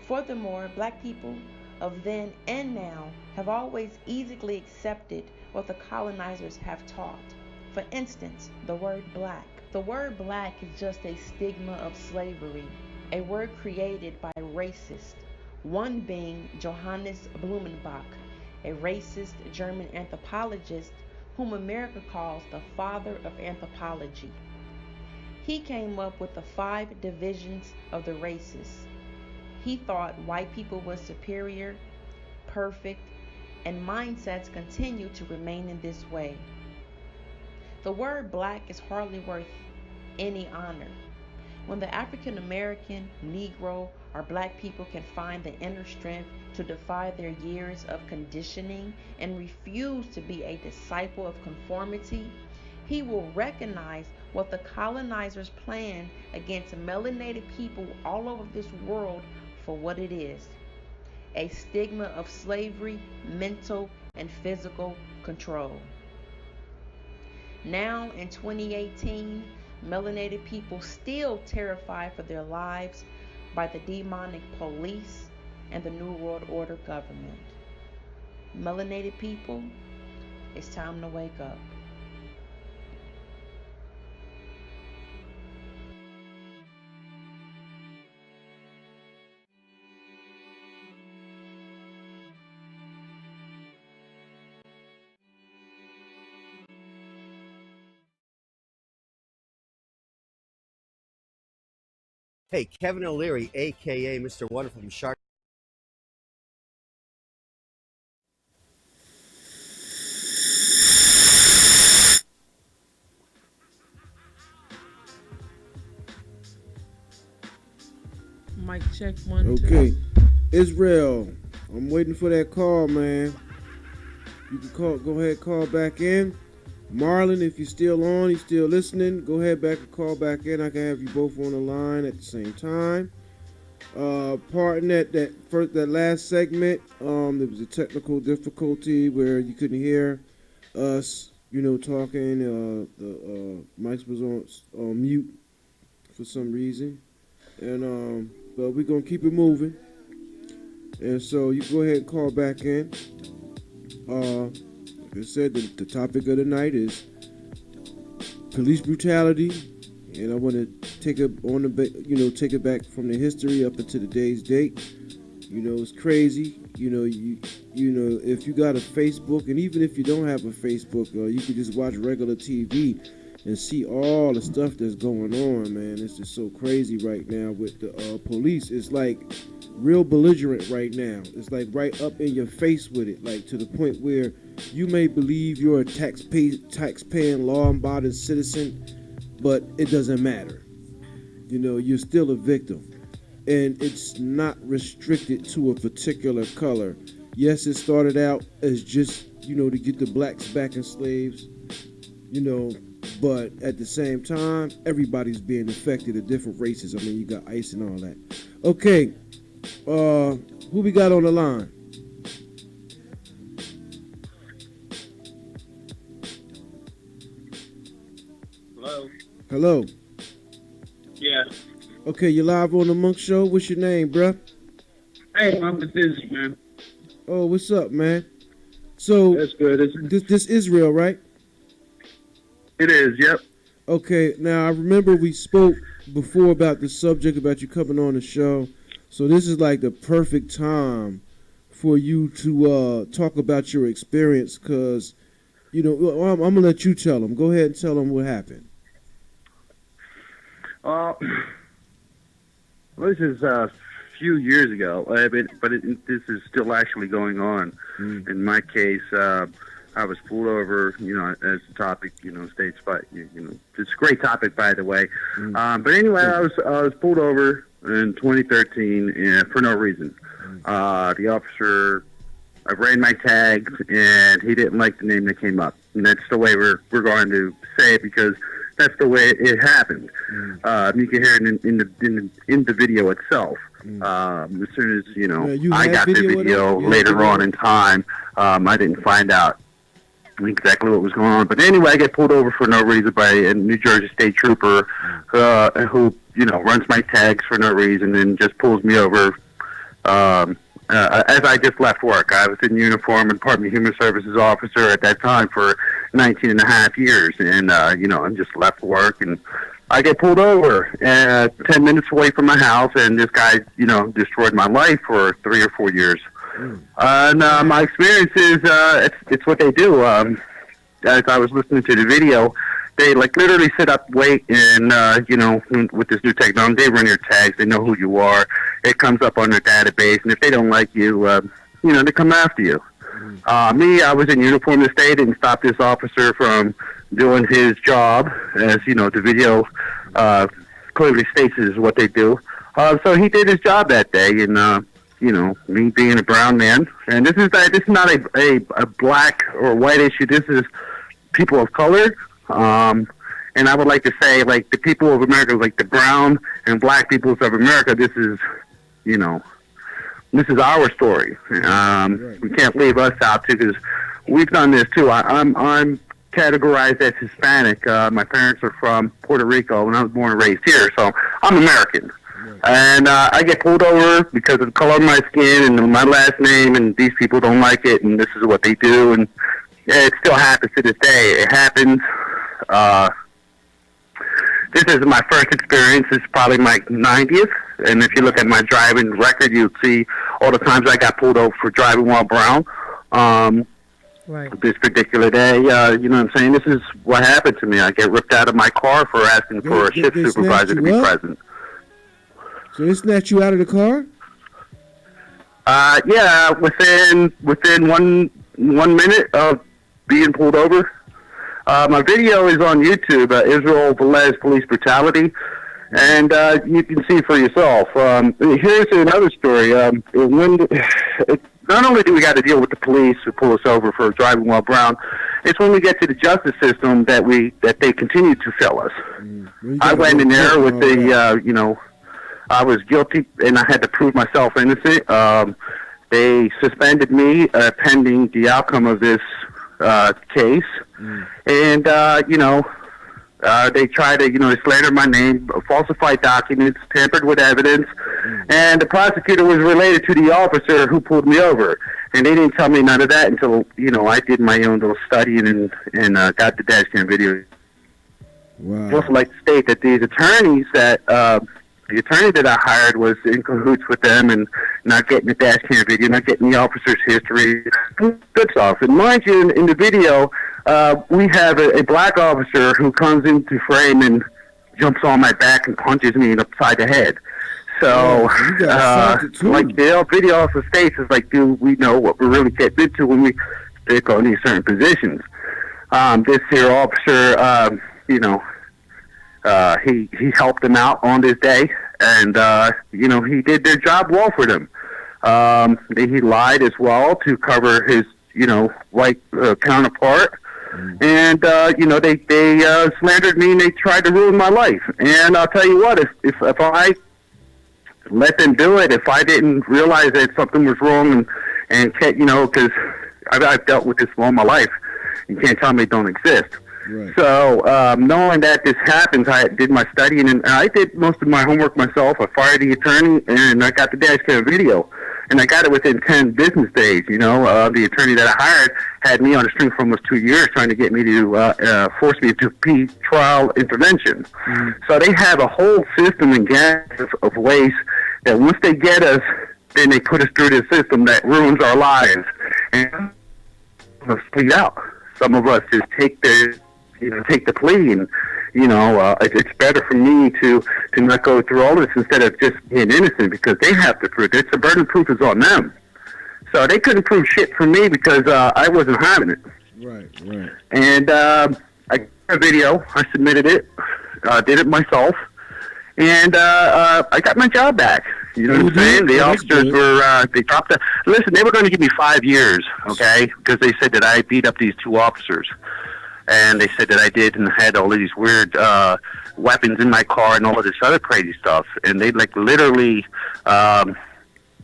Furthermore, black people of then and now have always easily accepted what the colonizers have taught. For instance, the word black. The word black is just a stigma of slavery, a word created by racists, one being Johannes Blumenbach, a racist German anthropologist whom America calls the father of anthropology. He came up with the 5 divisions of the races. He thought white people were superior, perfect, and mindsets continue to remain in this way. The word black is hardly worth any honor. When the African American, Negro, or black people can find the inner strength to defy their years of conditioning and refuse to be a disciple of conformity, he will recognize what the colonizers planned against melanated people all over this world for what it is: a stigma of slavery, mental and physical control. Now in 2018, melanated people still terrified for their lives by the demonic police and the New World Order government. Melanated people, it's time to wake up. Hey, Kevin O'Leary, aka Mr. Wonderful from Shark. Mic check 1, 2. Okay, Israel, I'm waiting for that call, man. You can call. Go ahead, call back in. Marlon, if you're still on, you're still listening, go ahead back and call back in. I can have you both on the line at the same time. Pardon that last segment. There was a technical difficulty where you couldn't hear us, talking. The mics was on mute for some reason, and but we're gonna keep it moving. And so you go ahead and call back in. Like I said, the topic of the night is police brutality, and I want to take it back from the history up into today's date. It's crazy. If you got a Facebook, and even if you don't have a Facebook, you can just watch regular TV and see all the stuff that's going on, man. It's just so crazy right now with the police. It's like real belligerent right now. It's like right up in your face with it, like to the point where you may believe you're a tax-paying, law-abiding citizen, but it doesn't matter. You're still a victim. And it's not restricted to a particular color. Yes, it started out as just, to get the blacks back in slaves, but at the same time, everybody's being affected of different races. I mean, you got ICE and all that. Okay, who we got on the line? Hello. Yeah. Okay, you're live on the Monk Show. What's your name, bruh? Hey, I'm with Dizzy, man. Oh, what's up, man? So that's good. This Israel, right? It is. Yep. Okay. Now I remember we spoke before about the subject about you coming on the show. So this is like the perfect time for you to talk about your experience, because I'm gonna let you tell them. Go ahead and tell them what happened. Well, this is a few years ago, this is still actually going on. In my case, I was pulled over, as a topic, states, but it's a great topic, by the way. But anyway, I was pulled over in 2013 for no reason. The officer, I ran my tags, and he didn't like the name that came up, and that's the way we're going to say it, because that's the way it happened. You can hear it in the video itself. As soon as I got the video later on in time, I didn't find out exactly what was going on. But anyway, I get pulled over for no reason by a New Jersey state trooper who runs my tags for no reason and just pulls me over. As I just left work. I was in uniform, and Department of Human Services officer at that time for 19 and a half years. And, I just left work, and I get pulled over 10 minutes away from my house, and this guy, destroyed my life for 3 or 4 years. And my experience is it's what they do. As I was listening to the video, they literally sit up, wait, and with this new technology, they run your tags. They know who you are. It comes up on their database, and if they don't like you, they come after you. Me, I was in uniform this day. Didn't stop this officer from doing his job, as the video clearly states is what they do. So he did his job that day, and me being a brown man, and this is not a black or white issue. This is people of color. And I would like to say, the people of America, the brown and black peoples of America, this is our story. We can't leave us out too, because we've done this too. I'm categorized as Hispanic. My parents are from Puerto Rico, and I was born and raised here, so I'm American. And I get pulled over because of the color of my skin and my last name, and these people don't like it, and this is what they do, and it still happens to this day. It happens. This is my first experience. It's probably my 90th, and if you look at my driving record, you'll see all the times I got pulled over for driving while brown. Right. This particular day, you know what I'm saying? This is what happened to me. I get ripped out of my car for asking for a shift supervisor to be present. So they snatched you out of the car? Yeah, within 1 minute of being pulled over. My video is on YouTube, Israel Velez Police Brutality, and you can see for yourself. Here's another story. Not only do we got to deal with the police who pull us over for driving while brown, it's when we get to the justice system that they continue to fail us. I went in there with I was guilty, and I had to prove myself innocent. They suspended me pending the outcome of this case, and they tried to slander my name, falsified documents, tampered with evidence, and the prosecutor was related to the officer who pulled me over, and they didn't tell me none of that until I did my own little studying and got the dash cam video. Wow. I'd also like to state that these attorneys that the attorney that I hired was in cahoots with them and not getting the dash cam video, not getting the officer's history, good stuff. And mind you, in the video, we have a black officer who comes into frame and jumps on my back and punches me upside the head. So, like the video also states, is do we know what we're really getting into when we pick on these certain positions? This here officer, he helped them out on this day, and he did their job well for them. He lied as well to cover his white counterpart, and they slandered me and they tried to ruin my life. And I'll tell you what, if I let them do it, if I didn't realize that something was wrong, and because I've dealt with this all my life, you can't tell me it don't exist. Right. So, knowing that this happens, I did my studying, and I did most of my homework myself. I fired the attorney, and I got the dash cam video, and I got it within 10 business days. The attorney that I hired had me on the string for almost 2 years trying to get me to force me to pre-trial intervention. So they have a whole system and gas of ways that once they get us then they put us through this system that ruins our lives. And let's plead out. Some of us just take the plea, and it's better for me to not go through all this instead of just being innocent, because they have to prove it. The burden of proof is on them. So they couldn't prove shit for me because I wasn't having it. Right. And I got a video. I submitted it. Did it myself. And I got my job back. You know what I'm saying? The officers were, they dropped it. Listen, they were going to give me 5 years, okay? Because they said that I beat up these 2 officers. And they said that I did and had all of these weird weapons in my car and all of this other crazy stuff. And they, like, literally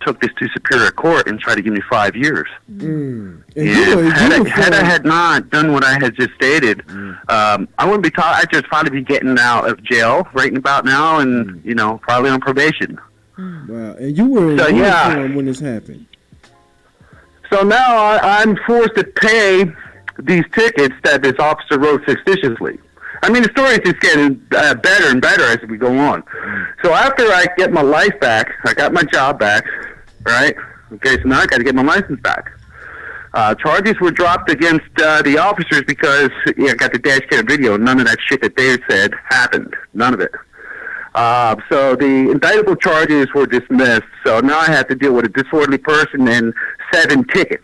took this to Superior Court and tried to give me 5 years. And had I had not done what I had just stated, I wouldn't be I'd just probably be getting out of jail right about now, and probably on probation. Wow, and you were in uniform when this happened. So now I'm forced to pay these tickets that this officer wrote suspiciously. I mean, the story is just getting better and better as we go on. So after I get my life back, I got my job back, right? Okay, so now I got to get my license back. Charges were dropped against the officers because I got the dash cam video. None of that shit that they said happened. None of it. So the indictable charges were dismissed. So now I have to deal with a disorderly person and 7 tickets.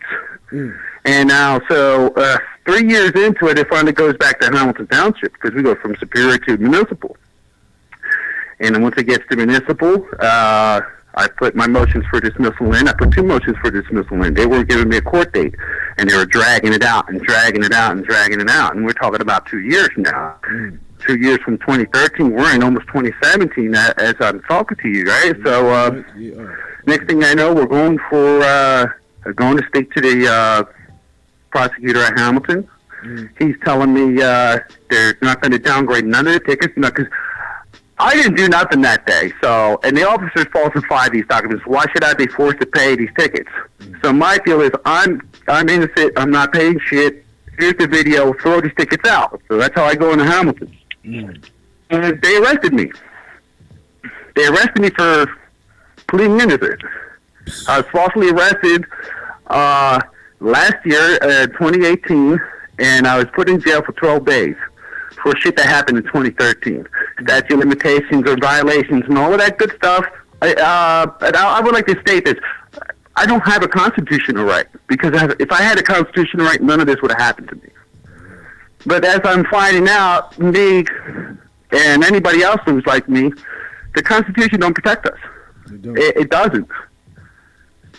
And now, 3 years into it, it finally goes back to Hamilton Township because we go from Superior to municipal. And then once it gets to municipal, I put my motions for dismissal in. I put 2 motions for dismissal in. They weren't giving me a court date, and they were dragging it out and dragging it out and dragging it out. And we're talking about 2 years now. 2 years from 2013. We're in almost 2017 as I'm talking to you, right? So next thing I know, we're going to speak to the prosecutor at Hamilton. He's telling me they're not going to downgrade none of the tickets, because I didn't do nothing that day. So, and the officers falsified these documents. Why should I be forced to pay these tickets? So my deal is I'm innocent. I'm not paying shit. Here's the video. Throw these tickets out. So that's how I go into Hamilton. And they arrested me. They arrested me for pleading innocent. I was falsely arrested last year, 2018, and I was put in jail for 12 days for shit that happened in 2013. Statute of limitations or violations and all of that good stuff. I would like to state this. I don't have a constitutional right, because if I had a constitutional right, none of this would have happened to me. But as I'm finding out, me and anybody else who's like me, the Constitution don't protect us. It doesn't.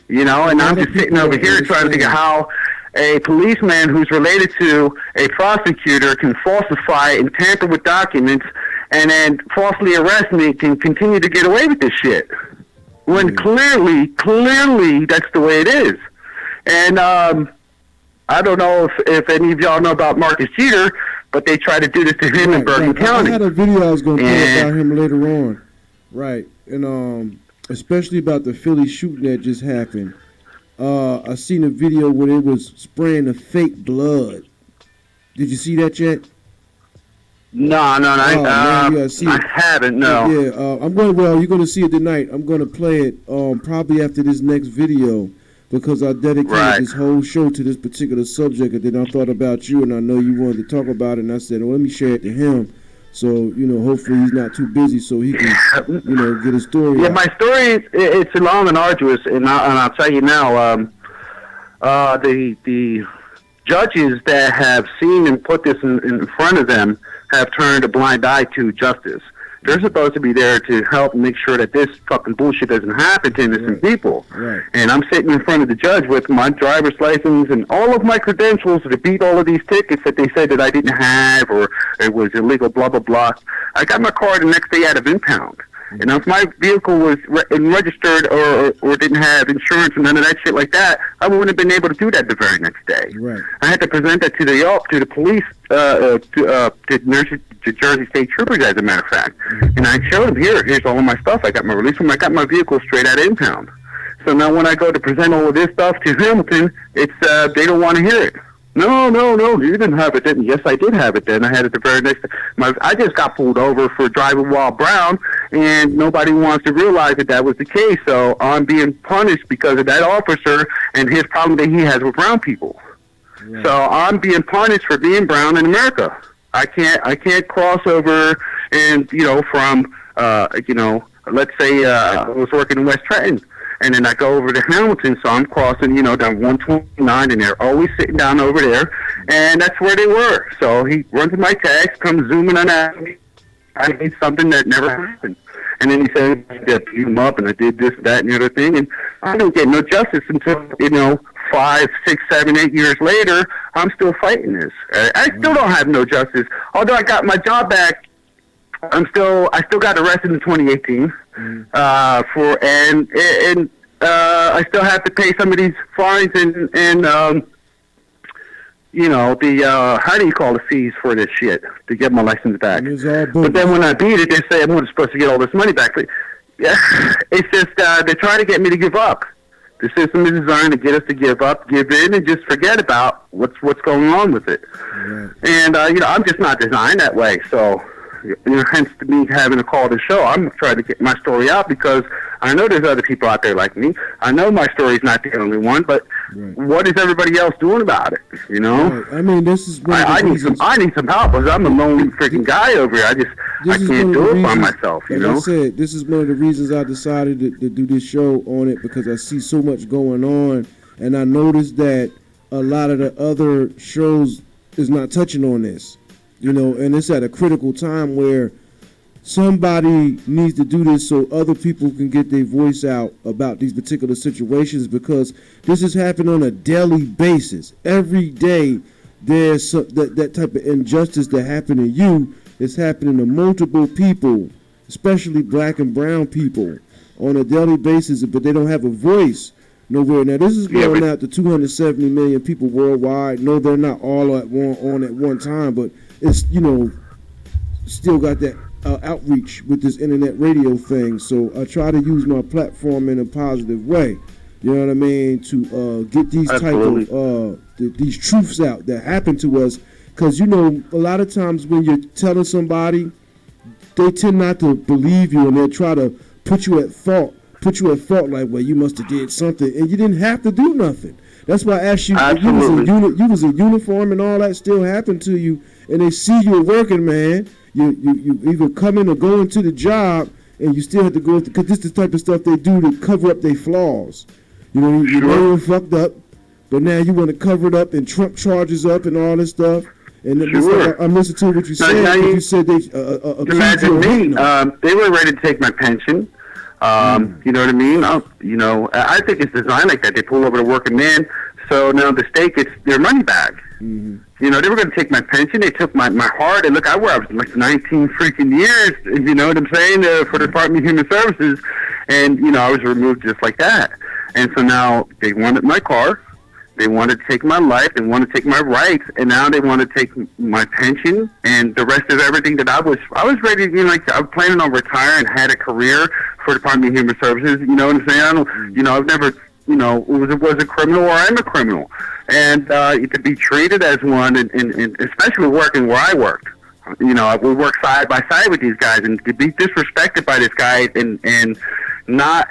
And I'm just sitting over here trying to figure how a policeman who's related to a prosecutor can falsify and tamper with documents and then falsely arrest me, can continue to get away with this shit. When clearly that's the way it is. And I don't know if any of y'all know about Marcus Jeter, but they tried to do this to him in Bergen County. I had a video I was going to play about him later on. Right. And especially about the Philly shooting that just happened. I seen a video where they was spraying the fake blood. Did you see that yet? No, I haven't, no. Yeah, you're going to see it tonight. I'm going to play it probably after this next video, because I dedicated this whole show to this particular subject, and then I thought about you, and I know you wanted to talk about it, and I said, well, let me share it to him. So, hopefully he's not too busy so he can, get his story out. My story, it's long and arduous, and I'll tell you now, the judges that have seen and put this in front of them have turned a blind eye to justice. They're supposed to be there to help make sure that this fucking bullshit doesn't happen to innocent people. Right. And I'm sitting in front of the judge with my driver's license and all of my credentials to beat all of these tickets that they said that I didn't have, or it was illegal, blah, blah, blah. I got my car the next day out of impound. And if my vehicle was registered or didn't have insurance and none of that shit like that, I wouldn't have been able to do that the very next day. Right. I had to present that to the police, to Jersey State Troopers, as a matter of fact. And I showed them, here's all of my stuff. I got my release form. I got my vehicle straight out of impound. So now when I go to present all of this stuff to Hamilton, it's they don't want to hear it. No, you didn't have it then. Yes, I did have it then. I had it the very next day. I just got pulled over for driving while brown, and nobody wants to realize that was the case. So I'm being punished because of that officer and his problem that he has with brown people. Right. So I'm being punished for being brown in America. I can't cross over and, from, let's say I was working in West Trenton. And then I go over to Hamilton, so I'm crossing, down 129, and they're always sitting down over there, and that's where they were. So he runs in my tags, comes zooming on at me. I did something that never happened. And then he said, I beat him up, and I did this, that, and the other thing, and I don't get no justice until, 5, 6, 7, 8 years later, I'm still fighting this. I still don't have no justice. Although I got my job back, I still got arrested in 2018. I still have to pay some of these fines and how do you call the fees for this shit to get my license back? But then when I beat it, they say I'm supposed to get all this money back. But yeah, it's just they're trying to get me to give up. The system is designed to get us to give up, give in, and just forget about what's going on with it. Right. And I'm just not designed that way. So. Hence me having to call the show. I'm trying to get my story out because I know there's other people out there like me. I know my story's not the only one, but what is everybody else doing about it? Right. I mean, this is I need some help because I'm a lonely freaking guy over here. I can't do it by myself. Like I said, this is one of the reasons I decided to do this show on it because I see so much going on, and I noticed that a lot of the other shows is not touching on this. And it's at a critical time where somebody needs to do this so other people can get their voice out about these particular situations because this is happening on a daily basis. Every day there's that type of injustice that happened to you is happening to multiple people, especially black and brown people, on a daily basis, but they don't have a voice nowhere. Now, this is going out to 270 million people worldwide. No, they're not all at one time, but it's, still got that outreach with this internet radio thing. So I try to use my platform in a positive way. You know what I mean? To get these type of these truths out that happen to us. Because, a lot of times when you're telling somebody, they tend not to believe you and they'll try to put you at fault like, well, you must have did something. And you didn't have to do nothing. That's why I asked you, you was in uniform and all that still happened to you, and they see you working, man. You either coming or going to the job, and you still have to go because this is the type of stuff they do to cover up their flaws. You know you're fucked up, but now you want to cover it up and trump charges up and all this stuff. And I'm listening to what you said. You said they imagine me. They were ready to take my pension. You know what I mean? I think it's designed like that. They pull over the working man, so now the state gets their money back. Mm-hmm. They were going to take my pension. They took my heart. And look, I worked like 19 freaking years, you know what I'm saying, for the Department of Human Services. And, I was removed just like that. And so now they wanted my car. They wanted to take my life. They wanted to take my rights. And now they want to take my pension and the rest of everything that I was ready to, I was planning on retiring, had a career for the Department of Human Services. You know what I'm saying? I've never, was a criminal or I'm a criminal. And to be treated as one, and especially working where I worked. We work side by side with these guys, and to be disrespected by this guy and not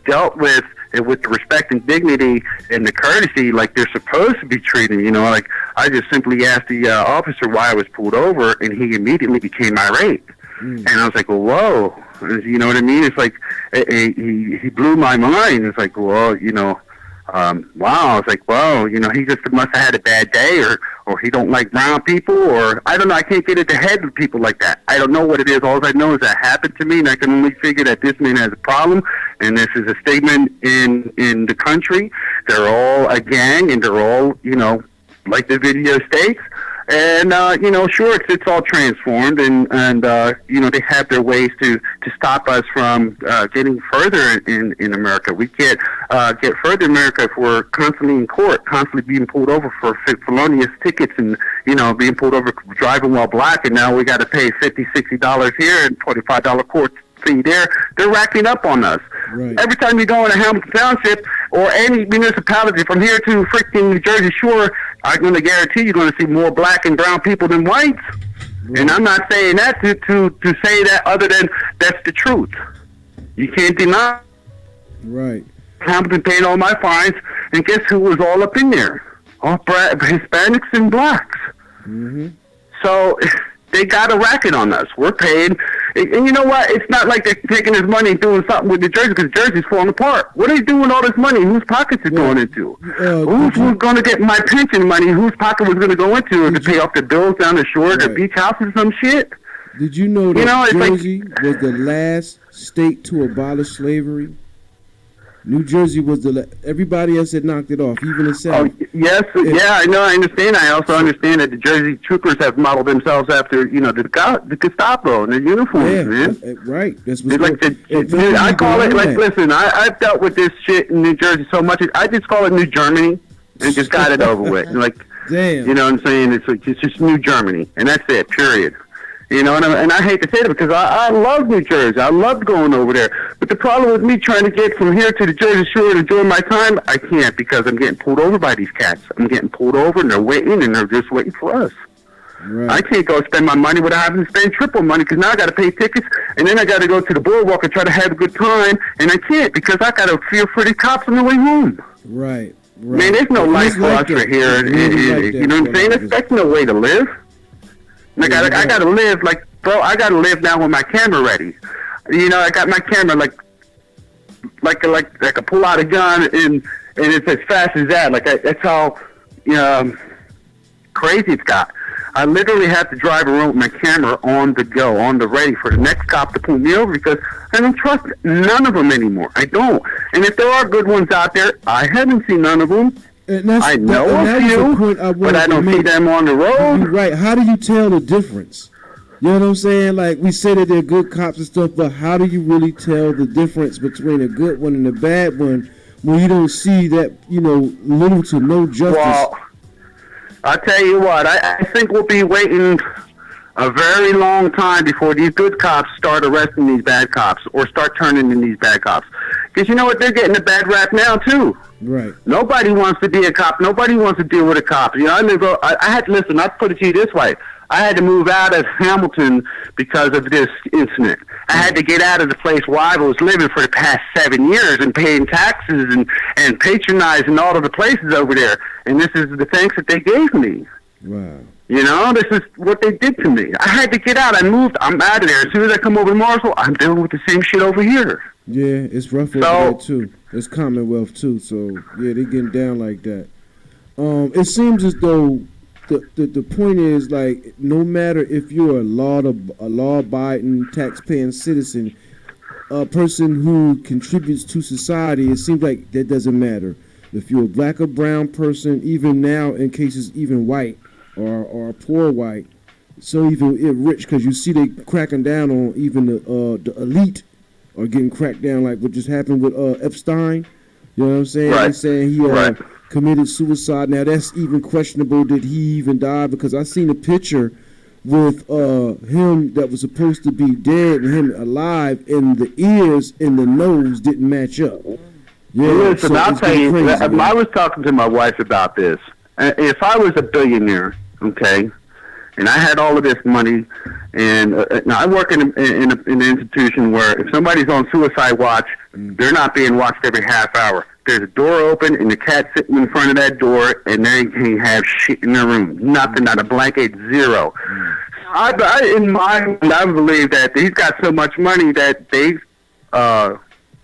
dealt with the respect and dignity and the courtesy like they're supposed to be treated. Like I just simply asked the officer why I was pulled over, and he immediately became irate. And I was like, well, whoa. You know what I mean? It's like he blew my mind. It's like, well, wow. It's like, whoa, he just must have had a bad day, or he don't like brown people, or I don't know. I can't get into the head with people like that. I don't know what it is. All I know is that happened to me, and I can only figure that this man has a problem, and this is a statement in the country. They're all a gang, and they're all, like the video states. And, sure, it's all transformed, and they have their ways to stop us from getting further in America. We get further in America if we're constantly in court, constantly being pulled over for felonious tickets and, being pulled over driving while black, and now we got to pay $50, $60 here and $25 court fee there. They're racking up on us. Right. Every time you go into Hamilton Township or any municipality from here to freaking New Jersey Shore, I'm going to guarantee you're going to see more black and brown people than whites. And I'm not saying that to say that other than that's the truth. You can't deny. Right. Hamilton paying all my fines, and guess who was all up in there? All Hispanics and blacks. Mm-hmm. So they got a racket on us. We're paying. And you know what? It's not like they're taking this money and doing something with the Jersey, because Jersey's falling apart. What are they doing with all this money? Whose pockets is going into? Who's going to get my pension money? Whose pocket was going to go into to pay off the bills down the shore, the beach houses, some shit? Did you know that Jersey was the last state to abolish slavery? New Jersey was everybody else had knocked it off, even the South. Oh, yes, I know, I understand. I also understand that the Jersey troopers have modeled themselves after, the Gestapo and their uniforms, man. Right. That's what's I call it, listen, I've dealt with this shit in New Jersey so much, I just call it New Germany and just got it over with. Damn. You know what I'm saying? It's just New Germany, and that's it, period. And I hate to say that because I love New Jersey. I love going over there. But the problem with me trying to get from here to the Jersey Shore to enjoy my time, I can't because I'm getting pulled over by these cats. I'm getting pulled over and they're waiting and they're just waiting for us. Right. I can't go spend my money without having to spend triple money because now I got to pay tickets and then I got to go to the boardwalk and try to have a good time, and I can't because I got to fear for the cops on the way home. Right. Man, there's no life for us right here. You know what I'm saying? That's no way to live. I gotta live bro. I gotta live now with my camera ready. I got my camera like I pull out a gun and it's as fast as that. That's how crazy it's got. I literally have to drive around with my camera on the go, on the ready for the next cop to pull me over because I don't trust none of them anymore. I don't. And if there are good ones out there, I haven't seen none of them. I know a few, but I don't see them on the road. You're right. How do you tell the difference? You know what I'm saying? Like, we say that they're good cops and stuff, but how do you really tell the difference between a good one and a bad one when you don't see that, little to no justice? Well, I'll tell you what. I think we'll be waiting a very long time before these good cops start arresting these bad cops or start turning in these bad cops. Because you know what? They're getting a bad rap now, too. Right. Nobody wants to be a cop. Nobody wants to deal with a cop. I had to listen. I'll put it to you this way. I had to move out of Hamilton because of this incident. I had to get out of the place where I was living for the past 7 years and paying taxes and patronizing all of the places over there. And this is the thanks that they gave me. Wow. This is what they did to me. I had to get out. I moved. I'm out of there. As soon as I come over to Marshall, I'm dealing with the same shit over here. Yeah, it's rough over there, too. It's Commonwealth, too. So, yeah, they're getting down like that. It seems as though the point is, like, no matter if you're a law-abiding, tax-paying citizen, a person who contributes to society, it seems like that doesn't matter. If you're a black or brown person, even now in cases even white or poor white, so even rich, because you see they cracking down on even the elite are getting cracked down, like what just happened with Epstein. You know what I'm saying? Right. They're saying he committed suicide. Now that's even questionable. Did he even die? Because I seen a picture with him that was supposed to be dead and him alive, and the ears and the nose didn't match up. Yeah, listen, I'll tell you, crazy, I was talking to my wife about this. If I was a billionaire, okay, and I had all of this money, and now I work in an institution where if somebody's on suicide watch, they're not being watched every half hour. There's a door open, and the cat's sitting in front of that door, and they can't have shit in their room. Nothing, not a blanket, zero. In my mind, I believe that he's got so much money that they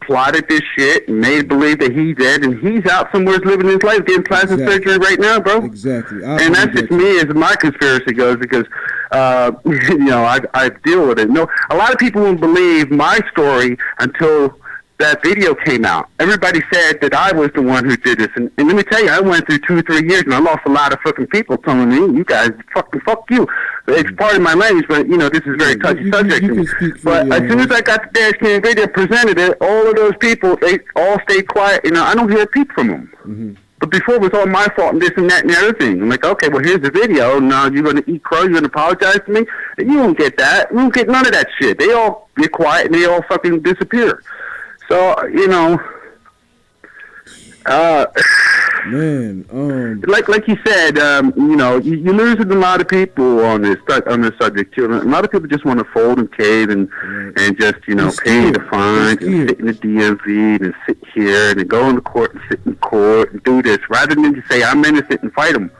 plotted this shit and made believe that he's dead, and he's out somewhere living his life, getting plastic surgery right now, bro. Exactly. And that's just me as my conspiracy goes, because I deal with it. No, a lot of people won't believe my story until that video came out. Everybody said that I was the one who did this, and let me tell you, I went through 2 or 3 years, and I lost a lot of fucking people telling me, "You guys, fuck you." It's part of my language, but this is a very touchy subject. But as soon as I got the dash cam video, presented it, all of those people, they all stayed quiet. I don't hear a peep from them. Mm-hmm. But before it was all my fault and this and that and the other thing. I'm like, okay, well, here's the video. Now you're going to eat crow. You're going to apologize to me. And you won't get that. You won't get none of that shit. They all get quiet and they all fucking disappear. So, Man, like you said, you know, you're losing a lot of people on this subject too. A lot of people just want to fold and cave and just, you know, pay the fines and sit in the DMV and sit here and then go into court and sit in court and do this rather than just say I'm innocent and fight them.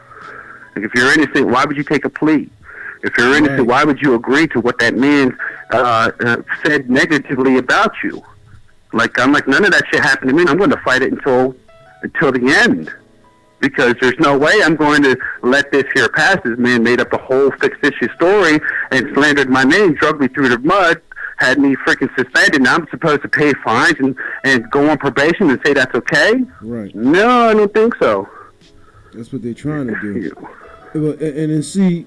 Like, if you're innocent, why would you take a plea? If you're innocent, why would you agree to what that man said negatively about you? Like, I'm like, none of that shit happened to me. I'm going to fight it until the end, because there's no way I'm going to let this here pass. This man made up a whole fictitious story and slandered my name, dragged me through the mud, had me freaking suspended. Now I'm supposed to pay fines and go on probation and say that's okay? Right. No, I don't think so. That's what they're trying to do. And then see,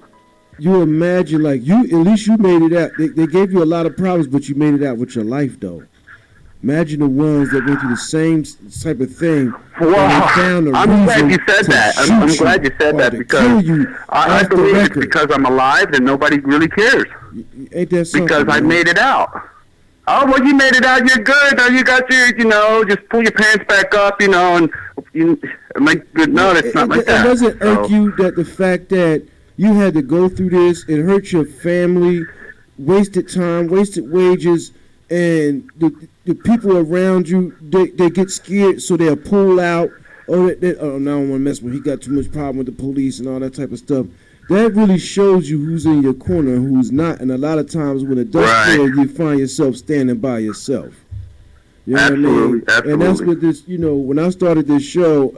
you imagine, like, at least you made it out. They gave you a lot of problems, but you made it out with your life, though. Imagine the ones that went through the same type of thing. Wow. I'm glad you said that. I'm glad you said that, because I believe it's because I'm alive and nobody really cares. Ain't that something? Because I made it out. Oh, well, you made it out. You're good. Now you got your, you know, just pull your pants back up, you know, and like, no, it's not like that. It doesn't irk you that the fact that you had to go through this, it hurt your family, wasted time, wasted wages, and the people around you, they get scared, so they'll pull out. Now I don't want to mess with him. He got too much problem with the police and all that type of stuff. That really shows you who's in your corner and who's not. And a lot of times when it does fail, you find yourself standing by yourself. You know what I mean? Absolutely. And that's what this, you know, when I started this show,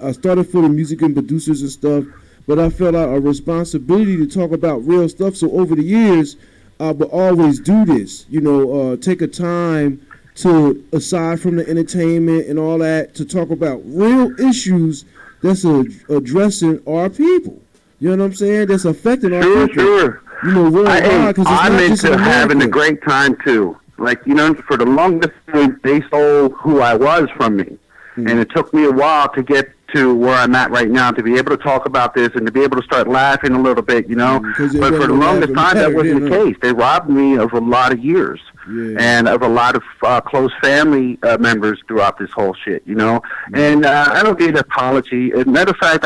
I started for the music and producers and stuff, but I felt like a responsibility to talk about real stuff. So over the years, I would always do this, you know, take a time to, aside from the entertainment and all that, to talk about real issues that's addressing our people. You know what I'm saying? That's affecting our people. Sure. You know, worldwide, because it's I'm not just into in having a America. great time too. Like, you know, for the longest time, they stole who I was from me, and it took me a while to get to where I'm at right now, to be able to talk about this and to be able to start laughing a little bit, you know. But for the longest time, that wasn't the case. They robbed me of a lot of years and of a lot of close family members throughout this whole shit, you know. And I don't need an apology. As a matter of fact,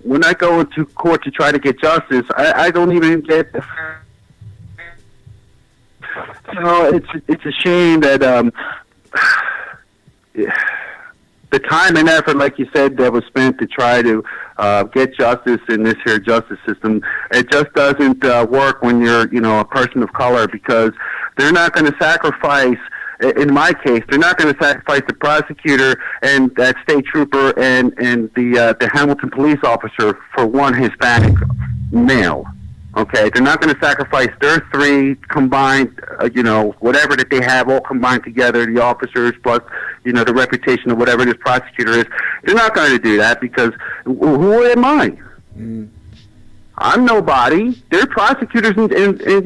when I go into court to try to get justice, I don't even get the... You know, it's a shame that the time and effort, like you said, that was spent to try to get justice in this here justice system, it just doesn't work when you're, you know, a person of color, because they're not going to sacrifice, in my case, they're not going to sacrifice the prosecutor and that state trooper and the Hamilton police officer for one Hispanic male. Okay, they're not going to sacrifice their three combined, you know, whatever that they have all combined together, the officers plus, you know, the reputation of whatever this prosecutor is. They're not going to do that, because who am I? I'm nobody. They're prosecutors, and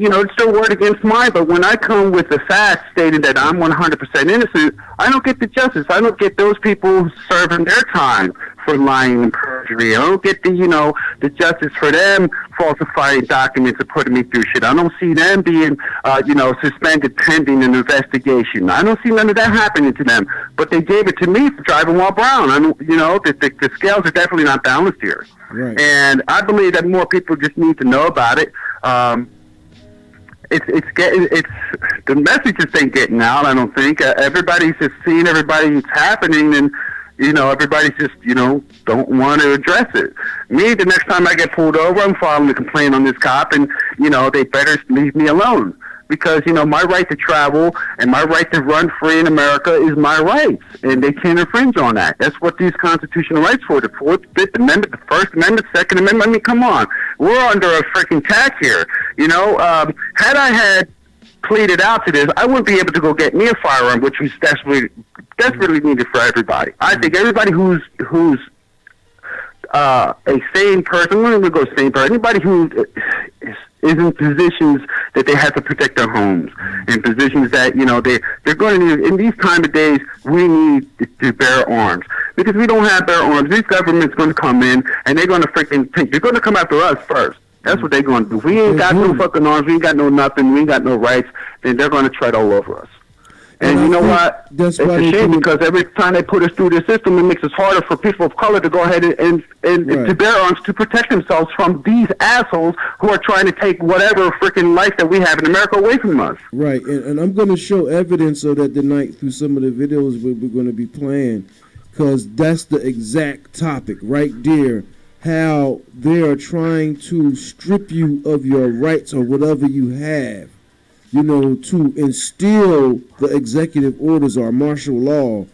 you know, it's their word against mine. But when I come with the facts stating that I'm 100% innocent, I don't get the justice. I don't get those people serving their time for lying and perjury. I don't get the, you know, the justice for them falsifying documents and putting me through shit. I don't see them being, you know, suspended pending an investigation. I don't see none of that happening to them. But they gave it to me for driving while brown. I don't, you know, the scales are definitely not balanced here. Right. And I believe that more people just need to know about it. It's the message just ain't getting out. I don't think everybody's just seeing everybody's happening, and you know, everybody's just, you know, don't want to address it. Me, the next time I get pulled over, I'm filing a complaint on this cop, and you know, they better leave me alone. Because, you know, my right to travel and my right to run free in America is my rights, and they can't infringe on that. That's what these constitutional rights for. The Fourth, Fifth Amendment, the First Amendment, Second Amendment. I mean, come on. We're under a freaking attack here. You know, had I had pleaded out to this, I wouldn't be able to go get me a firearm, which was desperately needed for everybody. I think everybody who's a sane person, I'm going to go sane person, anybody who is in positions that they have to protect their homes, in positions that, you know, they're going to need, in these time of days, we need to bear arms. Because we don't have bear arms, these government's going to come in, and they're going to freaking think, they're going to come after us first. That's what they're going to do. If we ain't got no fucking arms, we ain't got no nothing, we ain't got no rights, then they're going to tread all over us. And you know what? That's it's why a shame because every time they put us through the system, it makes it harder for people of color to go ahead and Right. to bear arms to protect themselves from these assholes who are trying to take whatever freaking life that we have in America away from us. Right, and I'm going to show evidence of that tonight through some of the videos we're going to be playing, because that's the exact topic right there. How they are trying to strip you of your rights or whatever you have, you know, to instill the executive orders or martial law.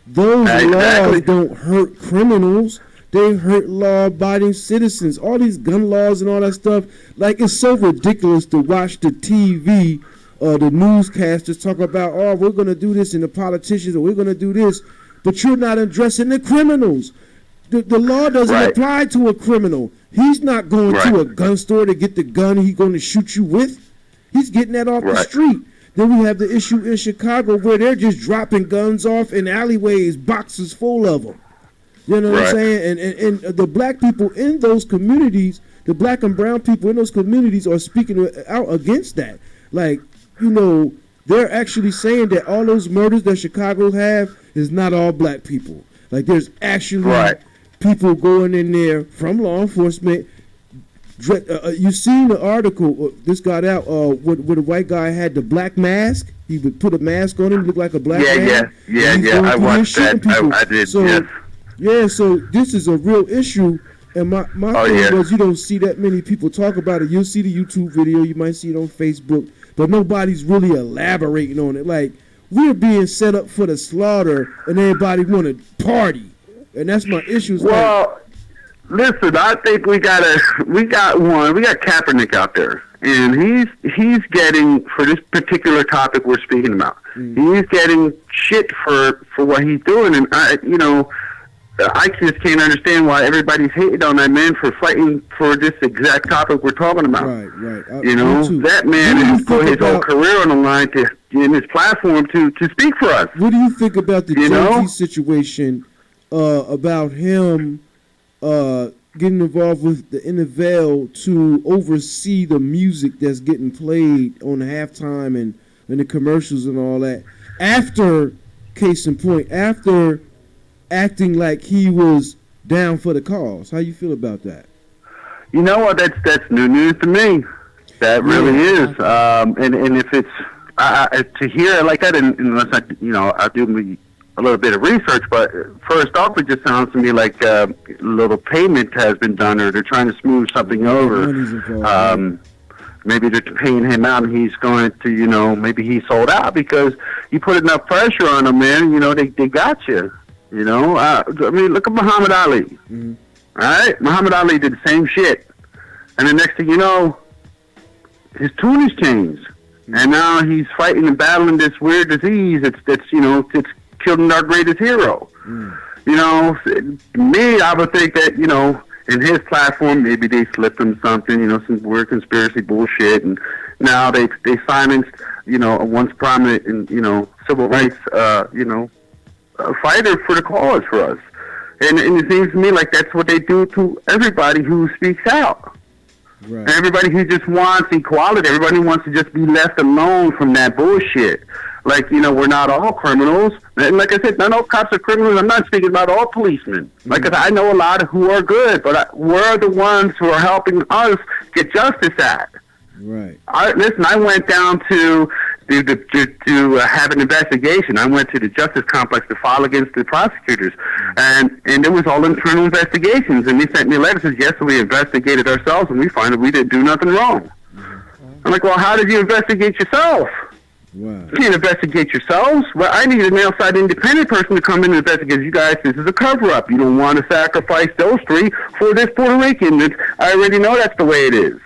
Those laws don't hurt criminals. They hurt law-abiding citizens. All these gun laws and all that stuff, like, it's so ridiculous to watch the TV, the newscasters talk about, oh, we're going to do this, and the politicians, or we're going to do this, but you're not addressing the criminals. The law doesn't apply to a criminal. He's not going to a gun store to get the gun he's going to shoot you with. He's getting that off the street. Then we have the issue in Chicago where they're just dropping guns off in alleyways, boxes full of them. You know what I'm saying? And the black people in those communities, the black and brown people in those communities are speaking out against that. Like, you know, they're actually saying that all those murders that Chicago have is not all black people. Like, there's actually people going in there from law enforcement. You seen the article? This got out where the white guy had the black mask. He would put a mask on him, look like a black man. Yeah. I watched that. I did. So, yes. Yeah. So this is a real issue. And my thing was, you don't see that many people talk about it. You'll see the YouTube video, you might see it on Facebook, but nobody's really elaborating on it. Like, we're being set up for the slaughter, and everybody want to party, and that's my issue. Well, listen, I think we got Kaepernick out there, and he's getting, for this particular topic we're speaking about, he's getting shit for what he's doing, and I just can't understand why everybody's hating on that man for fighting for this exact topic we're talking about. Right. That man has put his whole career on the line in his platform to speak for us. What do you think about the Jay-Z situation, about him getting involved with the NFL to oversee the music that's getting played on the halftime and the commercials and all that? After, case in point, after acting like he was down for the cause. How you feel about that? You know what? That's new news to me. That really is. And if it's to hear it like that, unless I do a little bit of research, but first off, it just sounds to me like a little payment has been done, or they're trying to smooth something over. Maybe they're paying him out, and he's going to, maybe he sold out because you put enough pressure on him, man. They got you. I mean, look at Muhammad Ali. Mm-hmm. All right? Muhammad Ali did the same shit. And the next thing you know, his tune has changed. Mm-hmm. And now he's fighting and battling this weird disease that's it's killing our greatest hero. Mm-hmm. Me, I would think that, in his platform, maybe they slipped him something, some weird conspiracy bullshit. And now they silenced, a once prominent, civil rights, a fighter for the cause for us. And it seems to me like that's what they do to everybody who speaks out. Right. Everybody who just wants equality. Everybody wants to just be left alone from that bullshit. Like, we're not all criminals. And like I said, not all cops are criminals. I'm not speaking about all policemen. Mm-hmm. Like I know a lot who are good, but we're the ones who are helping us get justice at. Right. I went down to have an investigation. I went to the Justice Complex to file against the prosecutors, and it was all internal investigations. And they sent me a letter that says, yes, we investigated ourselves, and we find that we didn't do nothing wrong. I'm like, well, how did you investigate yourself? Wow. You can't investigate yourselves. Well, I need an outside independent person to come in and investigate. You guys, this is a cover-up. You don't want to sacrifice those three for this Puerto Rican. I already know that's the way it is.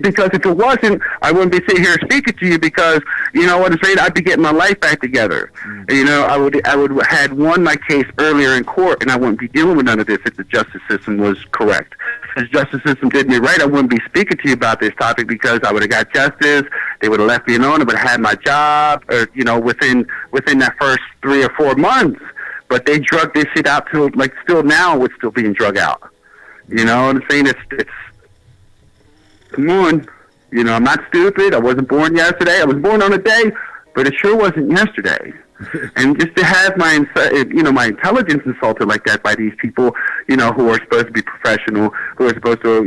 Because if it wasn't, I wouldn't be sitting here speaking to you, because what I'm saying, I'd be getting my life back together. I would had won my case earlier in court, and I wouldn't be dealing with none of this if the justice system was correct. If the justice system did me right, I wouldn't be speaking to you about this topic, because I would have got justice. They would have left me alone. I would have had my job, or within that first 3 or 4 months. But they drug this shit out till still now it's still being drug out. You know what I'm saying? It's come on. I'm not stupid. I wasn't born yesterday. I was born on a day but it sure wasn't yesterday. And just to have my intelligence insulted like that by these people, who are supposed to be professional, who are supposed to,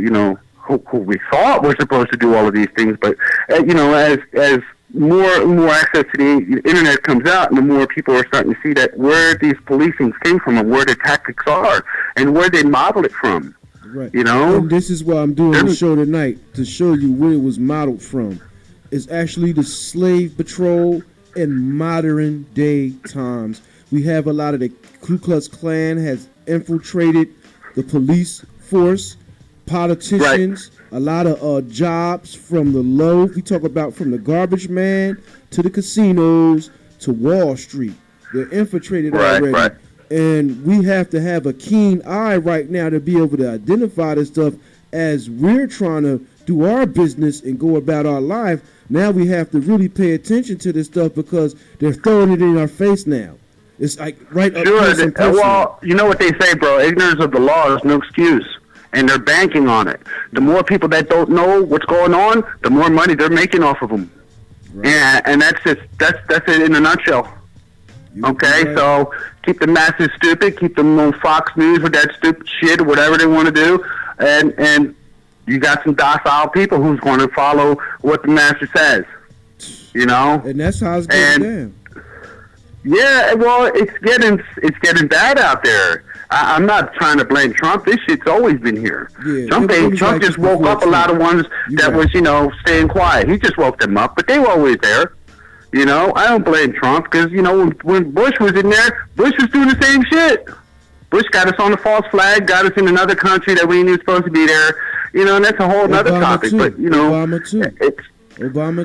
who we thought were supposed to do all of these things, but as more and more access to the internet comes out, and the more people are starting to see that where these policing came from and where the tactics are and where they modeled it from. Right. And this is why I'm doing the show tonight, to show you where it was modeled from. It's actually the slave patrol in modern day times. We have a lot of the Ku Klux Klan has infiltrated the police force, politicians, a lot of jobs from the low. We talk about from the garbage man to the casinos to Wall Street. They're infiltrated already. Right. And we have to have a keen eye right now to be able to identify this stuff as we're trying to do our business and go about our life. Now we have to really pay attention to this stuff because they're throwing it in our face now. It's like right up close and personal. Well, you know what they say, bro. Ignorance of the law is no excuse. And they're banking on it. The more people that don't know what's going on, the more money they're making off of them. Right. And that's it in a nutshell. Okay, so keep the masses stupid, keep them on Fox News with that stupid shit or whatever they want to do, and you got some docile people who's going to follow what the master says, And that's how it's going down. Yeah, well, it's getting bad out there. I'm not trying to blame Trump. This shit's always been here. Yeah, Trump just woke up a lot of ones that was, staying quiet. He just woke them up, but they were always there. I don't blame Trump because, when Bush was in there, Bush was doing the same shit. Bush got us on the false flag, got us in another country that we ain't even supposed to be there. And that's a whole other topic. Too. But, Obama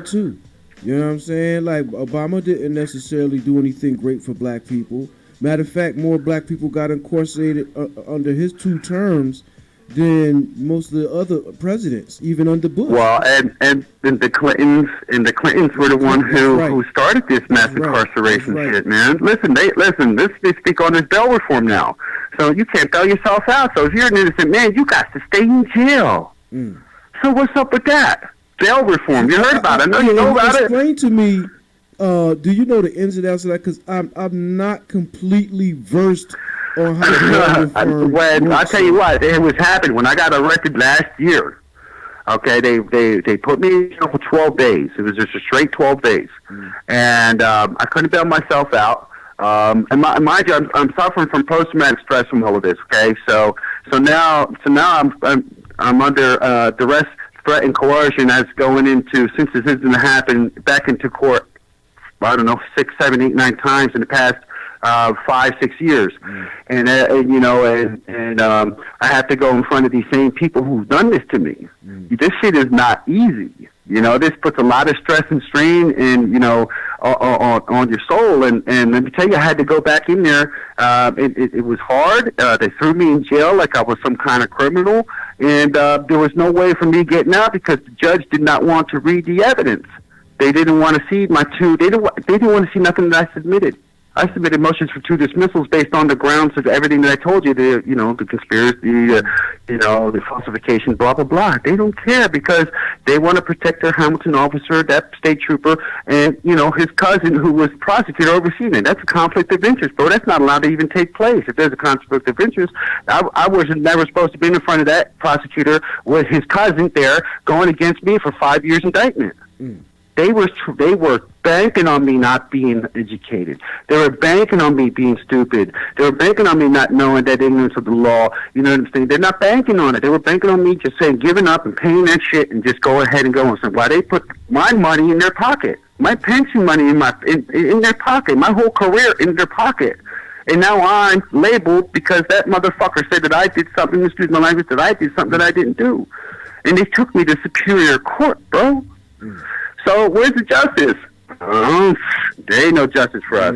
too. You know what I'm saying? Like, Obama didn't necessarily do anything great for black people. Matter of fact, more black people got incarcerated under his 2 terms than most of the other presidents, even under Bush. Well, and the Clintons were the one who started this mass incarceration shit, man. Listen, they speak on this bail reform now. So you can't bail yourself out. So if you're an innocent man, you got to stay in jail. So what's up with that? Bail reform. You heard about it. I know you know about it. Explain to me, do you know the ins and outs of that? Because I'm not completely versed on how bail reform works. I'll tell you what, it was happening when I got arrested last year. Okay, they put me in jail for 12 days. It was just a straight 12 days. And I couldn't bail myself out. And mind you, I'm suffering from post-traumatic stress from all of this. Okay, so now I'm under duress, threat, and coercion that's going into, since this isn't happened, back into court. I don't know, 6, 7, 8, 9 times in the past 5, 6 years, and I have to go in front of these same people who've done this to me. This shit is not easy. This puts a lot of stress and strain in, on your soul. And let me tell you, I had to go back in there. It was hard. They threw me in jail like I was some kind of criminal, and there was no way for me getting out because the judge did not want to read the evidence. They didn't want to see my 2. They didn't want to see nothing that I submitted. I submitted motions for 2 dismissals based on the grounds of everything that I told you, the conspiracy, the falsification, blah, blah, blah. They don't care because they want to protect their Hamilton officer, that state trooper, and, his cousin who was prosecutor overseeing it. That's a conflict of interest, bro. That's not allowed to even take place. If there's a conflict of interest, I was never supposed to be in front of that prosecutor with his cousin there going against me for 5 years indictment. They were banking on me not being educated. They were banking on me being stupid. They were banking on me not knowing that ignorance of the law. You know what I'm saying? They're not banking on it. They were banking on me just saying, giving up and paying that shit and just go ahead and go. So why they put my money in their pocket, my pension money in their pocket, my whole career in their pocket. And now I'm labeled because that motherfucker said that I did something, excuse my language, that I did something that I didn't do. And they took me to Superior Court, bro. So where's the justice? There ain't no justice for us.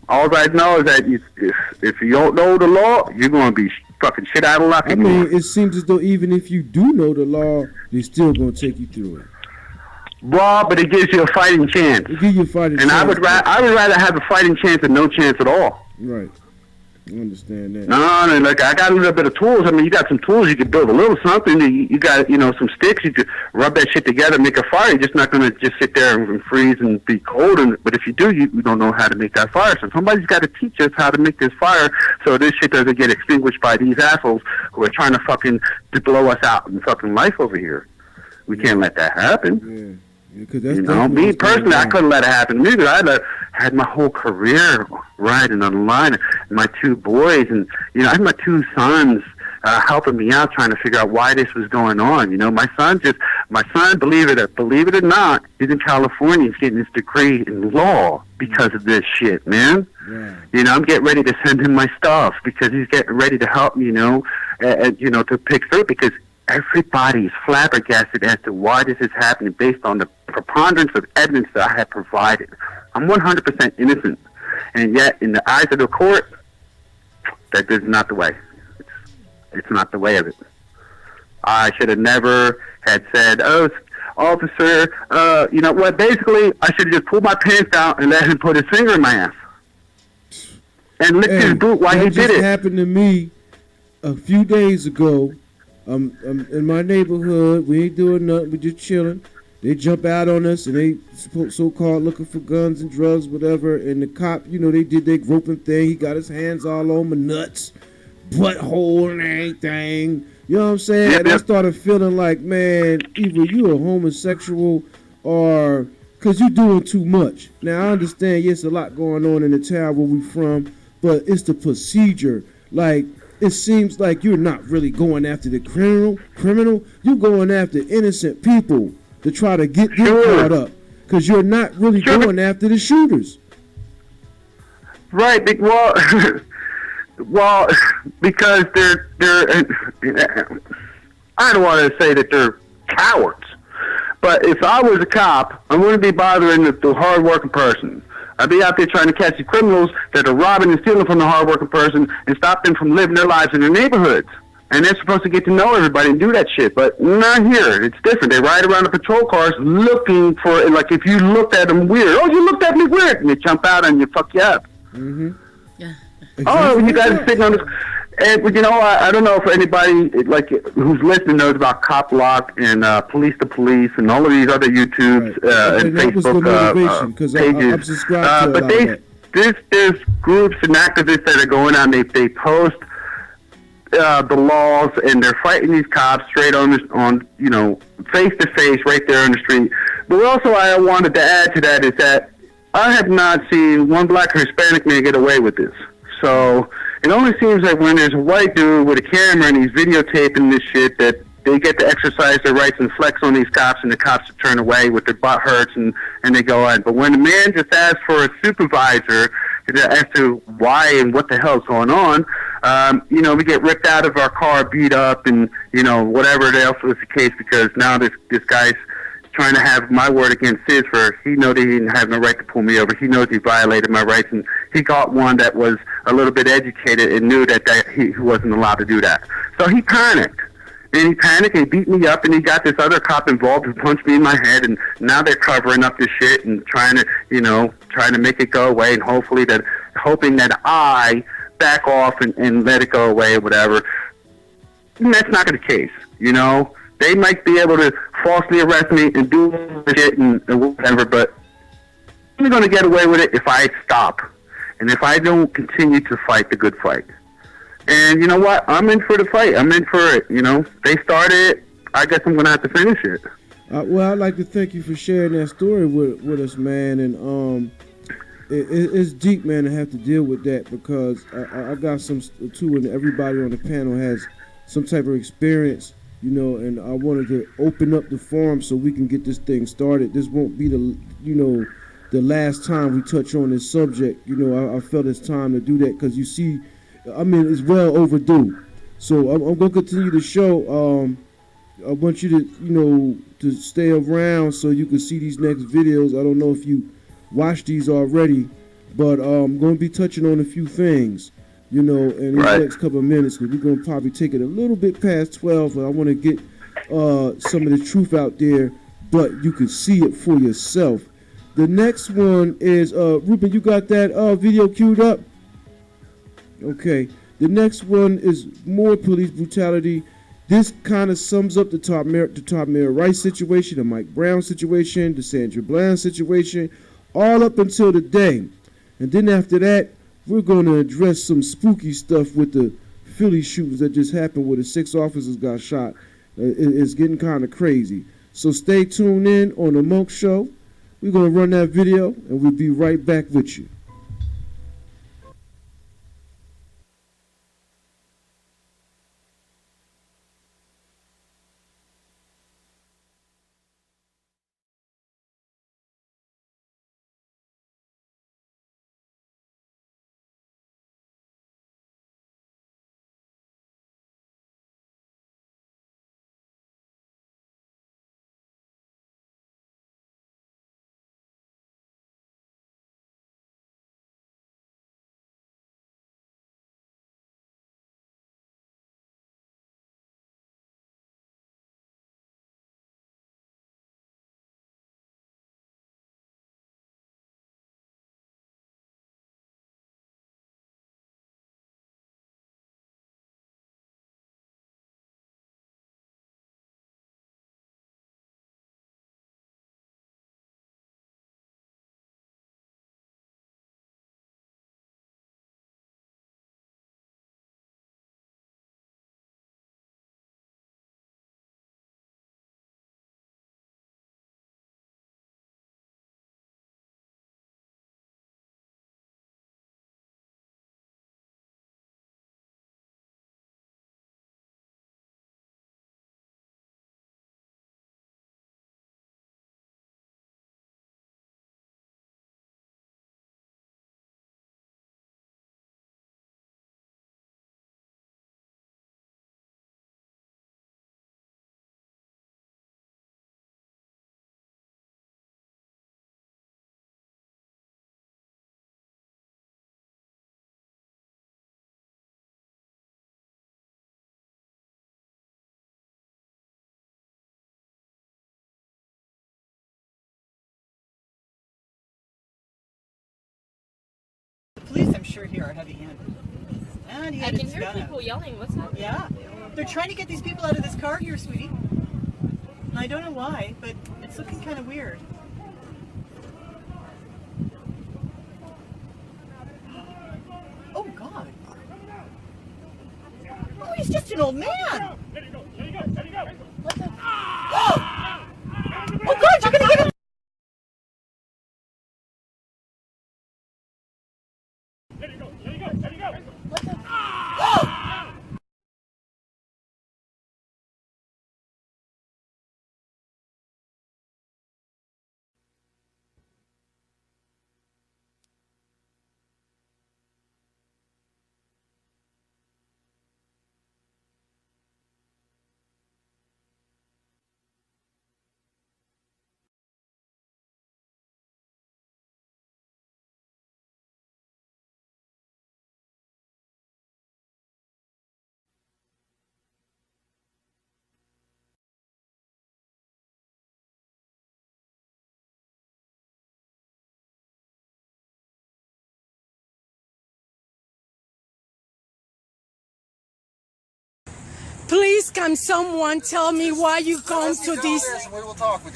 All I know is that if you don't know the law, you're going to be fucking shit out of luck. I mean, it seems as though even if you do know the law, they're still going to take you through it. Well, but it gives you a fighting chance. It gives you a fighting chance. And I would rather have a fighting chance than no chance at all. Right. I understand that. No, like I got a little bit of tools. I mean, you got some tools. You can build a little something. You got, some sticks. You could rub that shit together, make a fire. You're just not going to just sit there and freeze and be cold. But if you do, you don't know how to make that fire. So somebody's got to teach us how to make this fire so this shit doesn't get extinguished by these assholes who are trying to blow us out in fucking life over here. We can't let that happen. Yeah, cause that's me personally, I couldn't let it happen to me because I had my whole career riding on the line. My two boys, and I had my two sons helping me out, trying to figure out why this was going on. My son, believe it or not, he's in California. He's getting his degree in law because of this shit, man. Yeah. I'm getting ready to send him my stuff because he's getting ready to help me, to pick through because everybody's flabbergasted as to why this is happening based on the preponderance of evidence that I have provided. I'm 100% innocent, and yet in the eyes of the court, that is not the way. It's not the way of it. I should have never had said, "Oh, officer, you know what? Basically, I should have just pulled my pants down and let him put his finger in my ass and licked his boot while he did it." That happened to me a few days ago. In my neighborhood, we ain't doing nothing, we just chilling. They jump out on us and they so-called looking for guns and drugs, whatever. And the cop, they did their groping thing. He got his hands all on my nuts, butthole and everything. You know what I'm saying? Yep, and I started feeling like, man, either you a homosexual or because you doing too much. Now, I understand, yes, a lot going on in the town where we from, but it's the procedure. Like, it seems like you're not really going after the criminal. You're going after innocent people to try to get them caught up because you're not really going after the shooters. Right. Well, because they're I don't want to say that they're cowards, but if I was a cop, I wouldn't be bothering the hard-working person. I'd be out there trying to catch the criminals that are robbing and stealing from the hard-working person and stop them from living their lives in their neighborhoods. And they're supposed to get to know everybody and do that shit, but not here. It's different. They ride around the patrol cars looking for, like, if you looked at them weird, "Oh, you looked at me weird," and they jump out and you fuck you up. Mm-hmm. Yeah. Oh, you guys are sitting on this. And, I don't know if anybody, like, who's listening knows about Cop Lock and Police to Police and all of these other YouTubes and Facebook pages. I'm subscribed to but there's groups and activists that are going on. They post the laws and they're fighting these cops straight on face to face right there on the street. But also, I wanted to add to that is that I have not seen one black or Hispanic man get away with this. So it only seems like when there's a white dude with a camera and he's videotaping this shit that they get to exercise their rights and flex on these cops, and the cops turn away with their butt hurts and they go on. But when the man just asks for a supervisor as to why and what the hell's going on, we get ripped out of our car, beat up, and whatever else was the case, because now this guy's trying to have my word against his, for he knew that he didn't have no right to pull me over. He knows he violated my rights, and he got one that was a little bit educated and knew that he wasn't allowed to do that. So he panicked. And he panicked and beat me up, and he got this other cop involved who punched me in my head, and now they're covering up this shit and trying to make it go away, and hoping that I back off and let it go away or whatever. And that's not the case, They might be able to falsely arrest me and do shit and whatever, but I'm going to get away with it if I stop and if I don't continue to fight the good fight. And you know what? I'm in for the fight. I'm in for it. They started it. I guess I'm going to have to finish it. Well, I'd like to thank you for sharing that story with us, man. And it's deep, man, to have to deal with that, because I got some too, and everybody on the panel has some type of experience. And I wanted to open up the forum so we can get this thing started. This won't be the last time we touch on this subject. I felt it's time to do that, because you see, it's well overdue. So I'm going to continue the show. I want you to stay around so you can see these next videos. I don't know if you watched these already, but I'm going to be touching on a few things. In these next couple of minutes, because we're going to probably take it a little bit past 12, but I want to get some of the truth out there, but you can see it for yourself. The next one is, Ruben, you got that video queued up? Okay. The next one is more police brutality. This kind of sums up the top Mayor Rice situation, the Mike Brown situation, the Sandra Bland situation, all up until today. And then after that, we're going to address some spooky stuff with the Philly shootings that just happened where the 6 officers got shot. It's getting kind of crazy. So stay tuned in on the MUNK Show. We're going to run that video, and we'll be right back with you. Police, I'm sure, here are heavy-handed. And I can hear people yelling. What's happening? Yeah. They're trying to get these people out of this car here, sweetie. I don't know why, but it's looking kind of weird. Oh, God. Oh, he's just an old man. Let it go. Let it go. Let it go. What the? Oh! Oh, God, you're going to get him. Let it go. Let it go. Let it go. What the? Oh! Please, can someone tell me why you come to this? We will talk with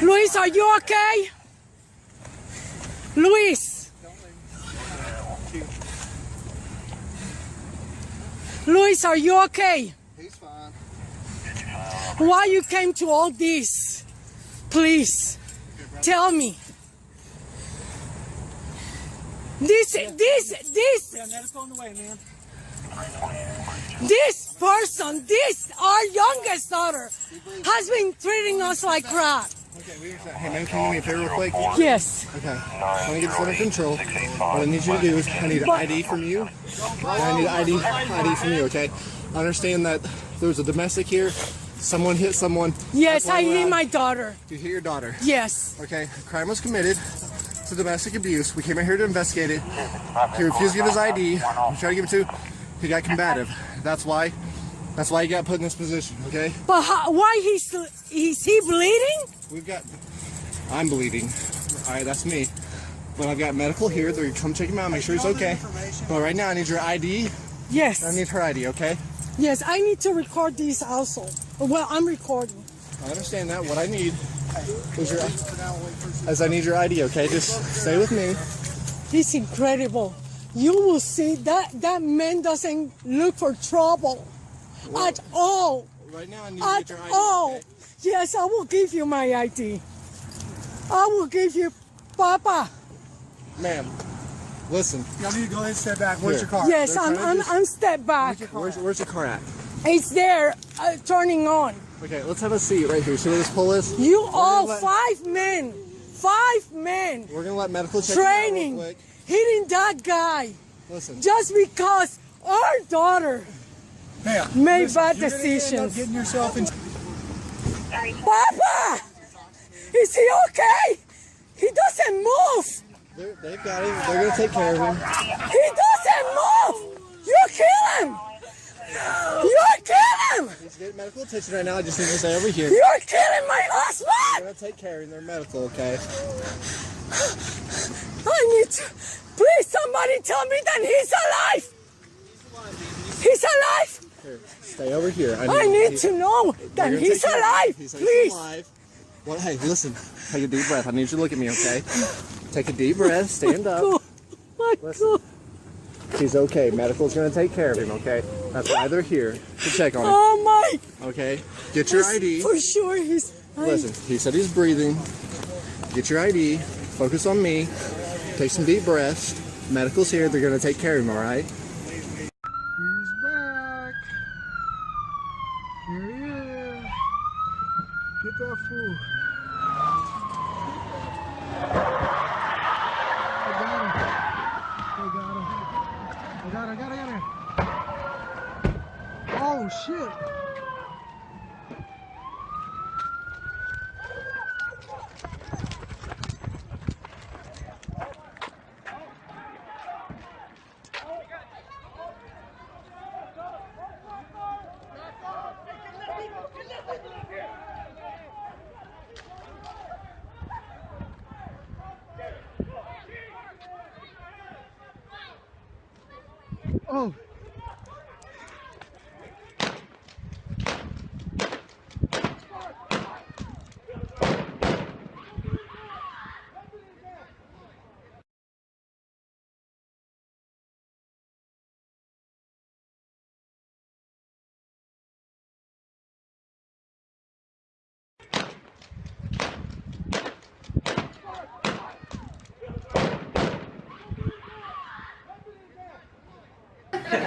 you. Luis, are you okay? Luis. Luis, are you okay? He's fine. Why you came to all this? Please, tell me. This. Yeah, that's on the way, man. This person, our youngest daughter, has been treating us like crap. Okay, we understand. Hey, man, can you do me a favor real quick? Yes. Okay. I want to get this under control. What I need you to do is I need an ID from you. And I need an ID from you, okay? I understand that there was a domestic here. Someone hit someone. Yes, I need my daughter. You hit your daughter? Yes. Okay, a crime was committed. It's a domestic abuse. We came in here to investigate it. He refused to give his ID. We tried to give it to. He got combative. That's why That's why you got put in this position, okay? But why is he bleeding? I'm bleeding. All right, that's me. But I've got medical here. They're gonna come check him out, make sure he's okay. But right now, I need your ID. Yes. I need her ID, okay? Yes, I need to record this also. Well, I'm recording. I understand that. What I need is I need your ID, okay? Just stay with me. It's incredible. You will see that man doesn't look for trouble at all. Right now, I need to get your ID. Okay? Yes, I will give you my ID. I will give you, Papa. Ma'am, listen. Y'all need to go ahead and step back. Where's your car? Yes, I'm step back. Where's your car at? It's there, turning on. Okay, let's have a seat right here. See where this pole is? You all 5 men. 5 men. We're gonna let medical check training, you out real quick. hitting that guy. Listen. Just because our daughter made bad decisions. Getting yourself in. Papa, is he okay? He doesn't move. They've got him. They're gonna take care of him. He doesn't move. You kill him. You're killing him. He's getting medical attention right now. I just need to stay over here. You're killing my husband. They're gonna take care of him. They're medical, okay? I need to. Please, somebody tell me that he's alive. He's alive. Here, stay over here. I need to know that he's alive. Please. Alive. Well, hey, listen. Take a deep breath. I need you to look at me, okay? Take a deep breath. Stand up. Listen. He's okay. Medical's gonna take care of him, okay? That's why they're here to check on him. Oh my! Okay? Get your ID. For sure, he's. Listen, he said he's breathing. Get your ID. Focus on me. Take some deep breaths. Medical's here. They're gonna take care of him, all right? He's back. Here he is. Get that fool. I got him. Oh shit. Oh.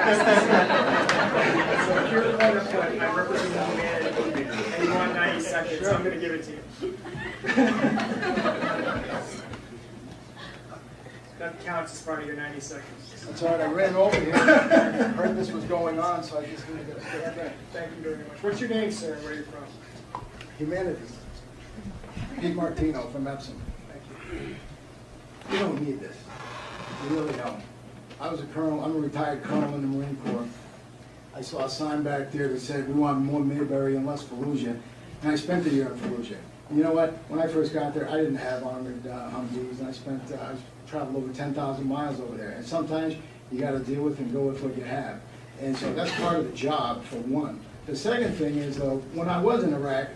So here's the wonderful. I'm representing the man, and you want 90 seconds, so I'm going to give it to you. That counts as part of your 90 seconds. That's all right, I ran over here, heard this was going on, so I just didn't get a step back. Thank you very much. What's your name, sir, and where are you from? Humanities. Pete Martino from Epsom. Thank you. You don't need this. You really don't. I was a colonel, I'm a retired colonel in the Marine Corps. I saw a sign back there that said, we want more Mayberry and less Fallujah. And I spent a year in Fallujah. And you know what? When I first got there, I didn't have armored Humvees, and I traveled over 10,000 miles over there. And sometimes you got to deal with and go with what you have. And so that's part of the job, for one. The second thing is, though, when I was in Iraq,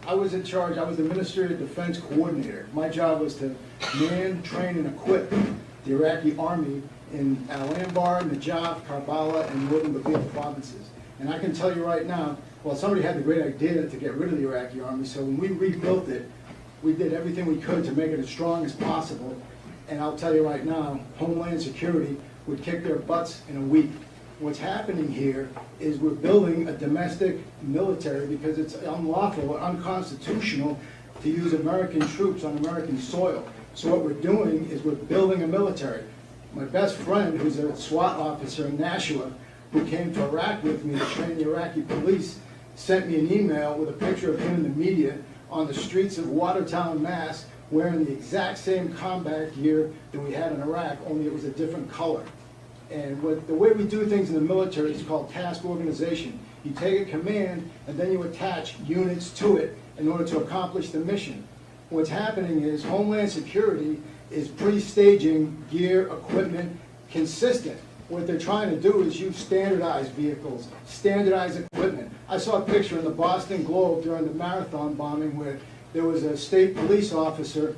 I was in charge, I was the Ministry of Defense Coordinator. My job was to man, train, and equip the Iraqi Army in Al-Anbar, Najaf, Karbala, and northern Babil provinces. And I can tell you right now, well, somebody had the great idea to get rid of the Iraqi Army, so when we rebuilt it, we did everything we could to make it as strong as possible. And I'll tell you right now, Homeland Security would kick their butts in a week. What's happening here is we're building a domestic military because it's unlawful or unconstitutional to use American troops on American soil. So what we're doing is we're building a military. My best friend, who's a SWAT officer in Nashua, who came to Iraq with me to train the Iraqi police, sent me an email with a picture of him in the media on the streets of Watertown, Mass, wearing the exact same combat gear that we had in Iraq, only it was a different color. And the way we do things in the military is called task organization. You take a command, and then you attach units to it in order to accomplish the mission. What's happening is Homeland Security is pre-staging gear, equipment, consistent. What they're trying to do is use standardized vehicles, standardized equipment. I saw a picture in the Boston Globe during the marathon bombing where there was a state police officer,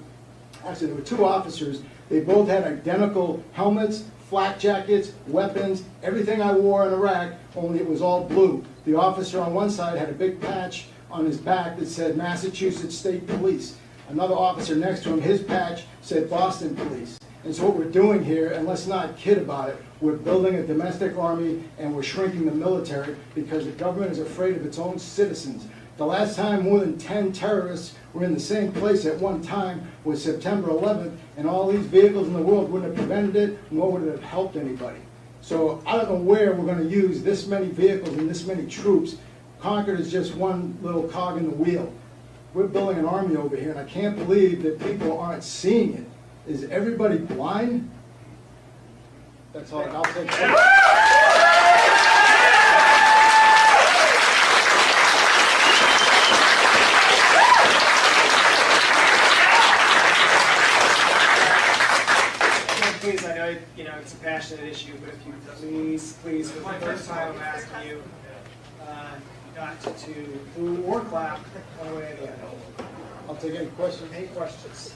actually there were two officers, they both had identical helmets, flak jackets, weapons, everything I wore in Iraq, only it was all blue. The officer on one side had a big patch on his back that said Massachusetts State Police. Another officer next to him, his patch said Boston Police. And so what we're doing here, and let's not kid about it, we're building a domestic army and we're shrinking the military because the government is afraid of its own citizens. The last time more than 10 terrorists were in the same place at one time was September 11th, and all these vehicles in the world wouldn't have prevented it, nor would it have helped anybody. So I don't know where we're going to use this many vehicles and this many troops. Concord is just one little cog in the wheel. We're building an army over here, and I can't believe that people aren't seeing it. Is everybody blind? That's all. I'll take Please, I know it's a passionate issue, but if you please, for the first time, I'm asking you not to boo or clap one way or the other. I'll take any questions. Any questions?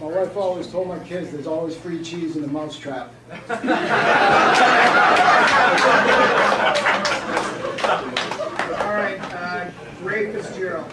My wife always told my kids there's always free cheese in the mousetrap. All right, Ray Fitzgerald.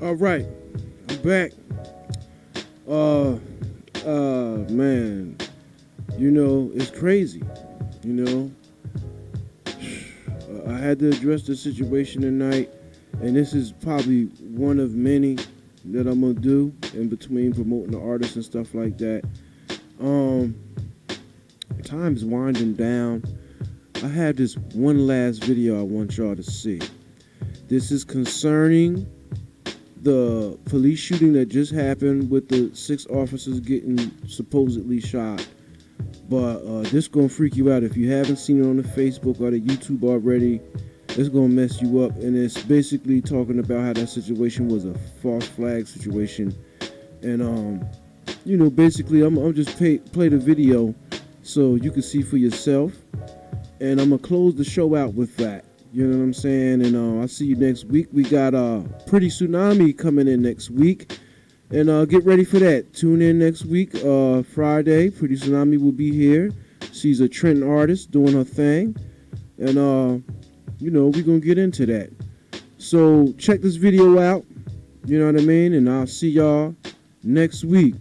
All right, I'm back. Man, you know, it's crazy. You know, I had to address the situation tonight, and this is probably one of many that I'm gonna do in between promoting the artists and stuff like that. Time's winding down. I have this one last video I want y'all to see. This is concerning the police shooting that just happened with the 6 officers getting supposedly shot. But this gonna freak you out if you haven't seen it on the Facebook or the YouTube already. It's gonna mess you up, and it's basically talking about how that situation was a false flag situation. And you know, basically, I'm just play the video so you can see for yourself. And I'm gonna close the show out with that. You know what I'm saying? And I'll see you next week. We got Pretty Tsunami coming in next week. And get ready for that. Tune in next week, Friday. Pretty Tsunami will be here. She's a Trenton artist doing her thing. And, you know, we're going to get into that. So check this video out. You know what I mean? And I'll see y'all next week.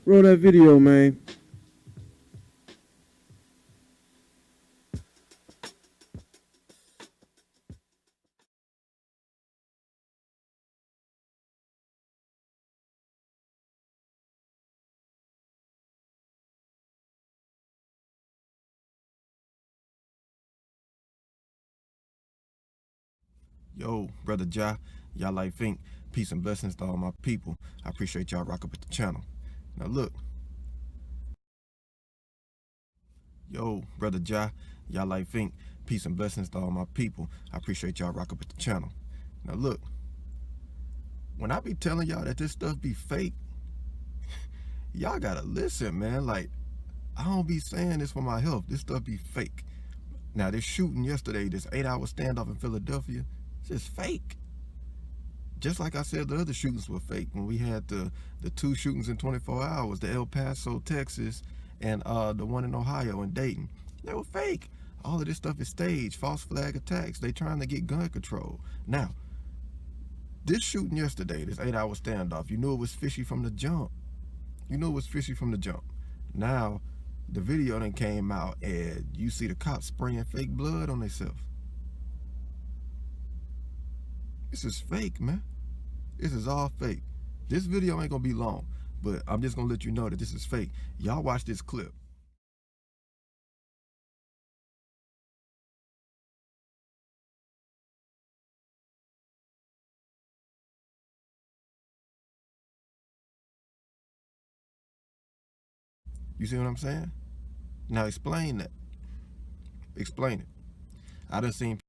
Roll that video, man. Yo, brother Ja, y'all like Fink. Peace and blessings to all my people. I appreciate y'all rocking with the channel. Now look. Yo, brother Ja, y'all like Fink. Peace and blessings to all my people. I appreciate y'all rocking with the channel. Now look. When I be telling y'all that this stuff be fake, y'all gotta listen, man. Like, I don't be saying this for my health. This stuff be fake. Now, this shooting yesterday, this 8-hour standoff in Philadelphia, it's just fake. Just like I said, the other shootings were fake. When we had the 2 shootings in 24 hours, the El Paso, Texas, and the one in Ohio and Dayton, they were fake. All of this stuff is staged, false flag attacks. They trying to get gun control. Now, this shooting yesterday, this 8-hour standoff, you knew it was fishy from the jump. You knew it was fishy from the jump. Now, the video then came out and you see the cops spraying fake blood on themselves. This is fake, man. This is all fake. This video ain't gonna be long, but I'm just gonna let you know that this is fake. Y'all watch this clip. You see what I'm saying? Now explain that. Explain it. I done seen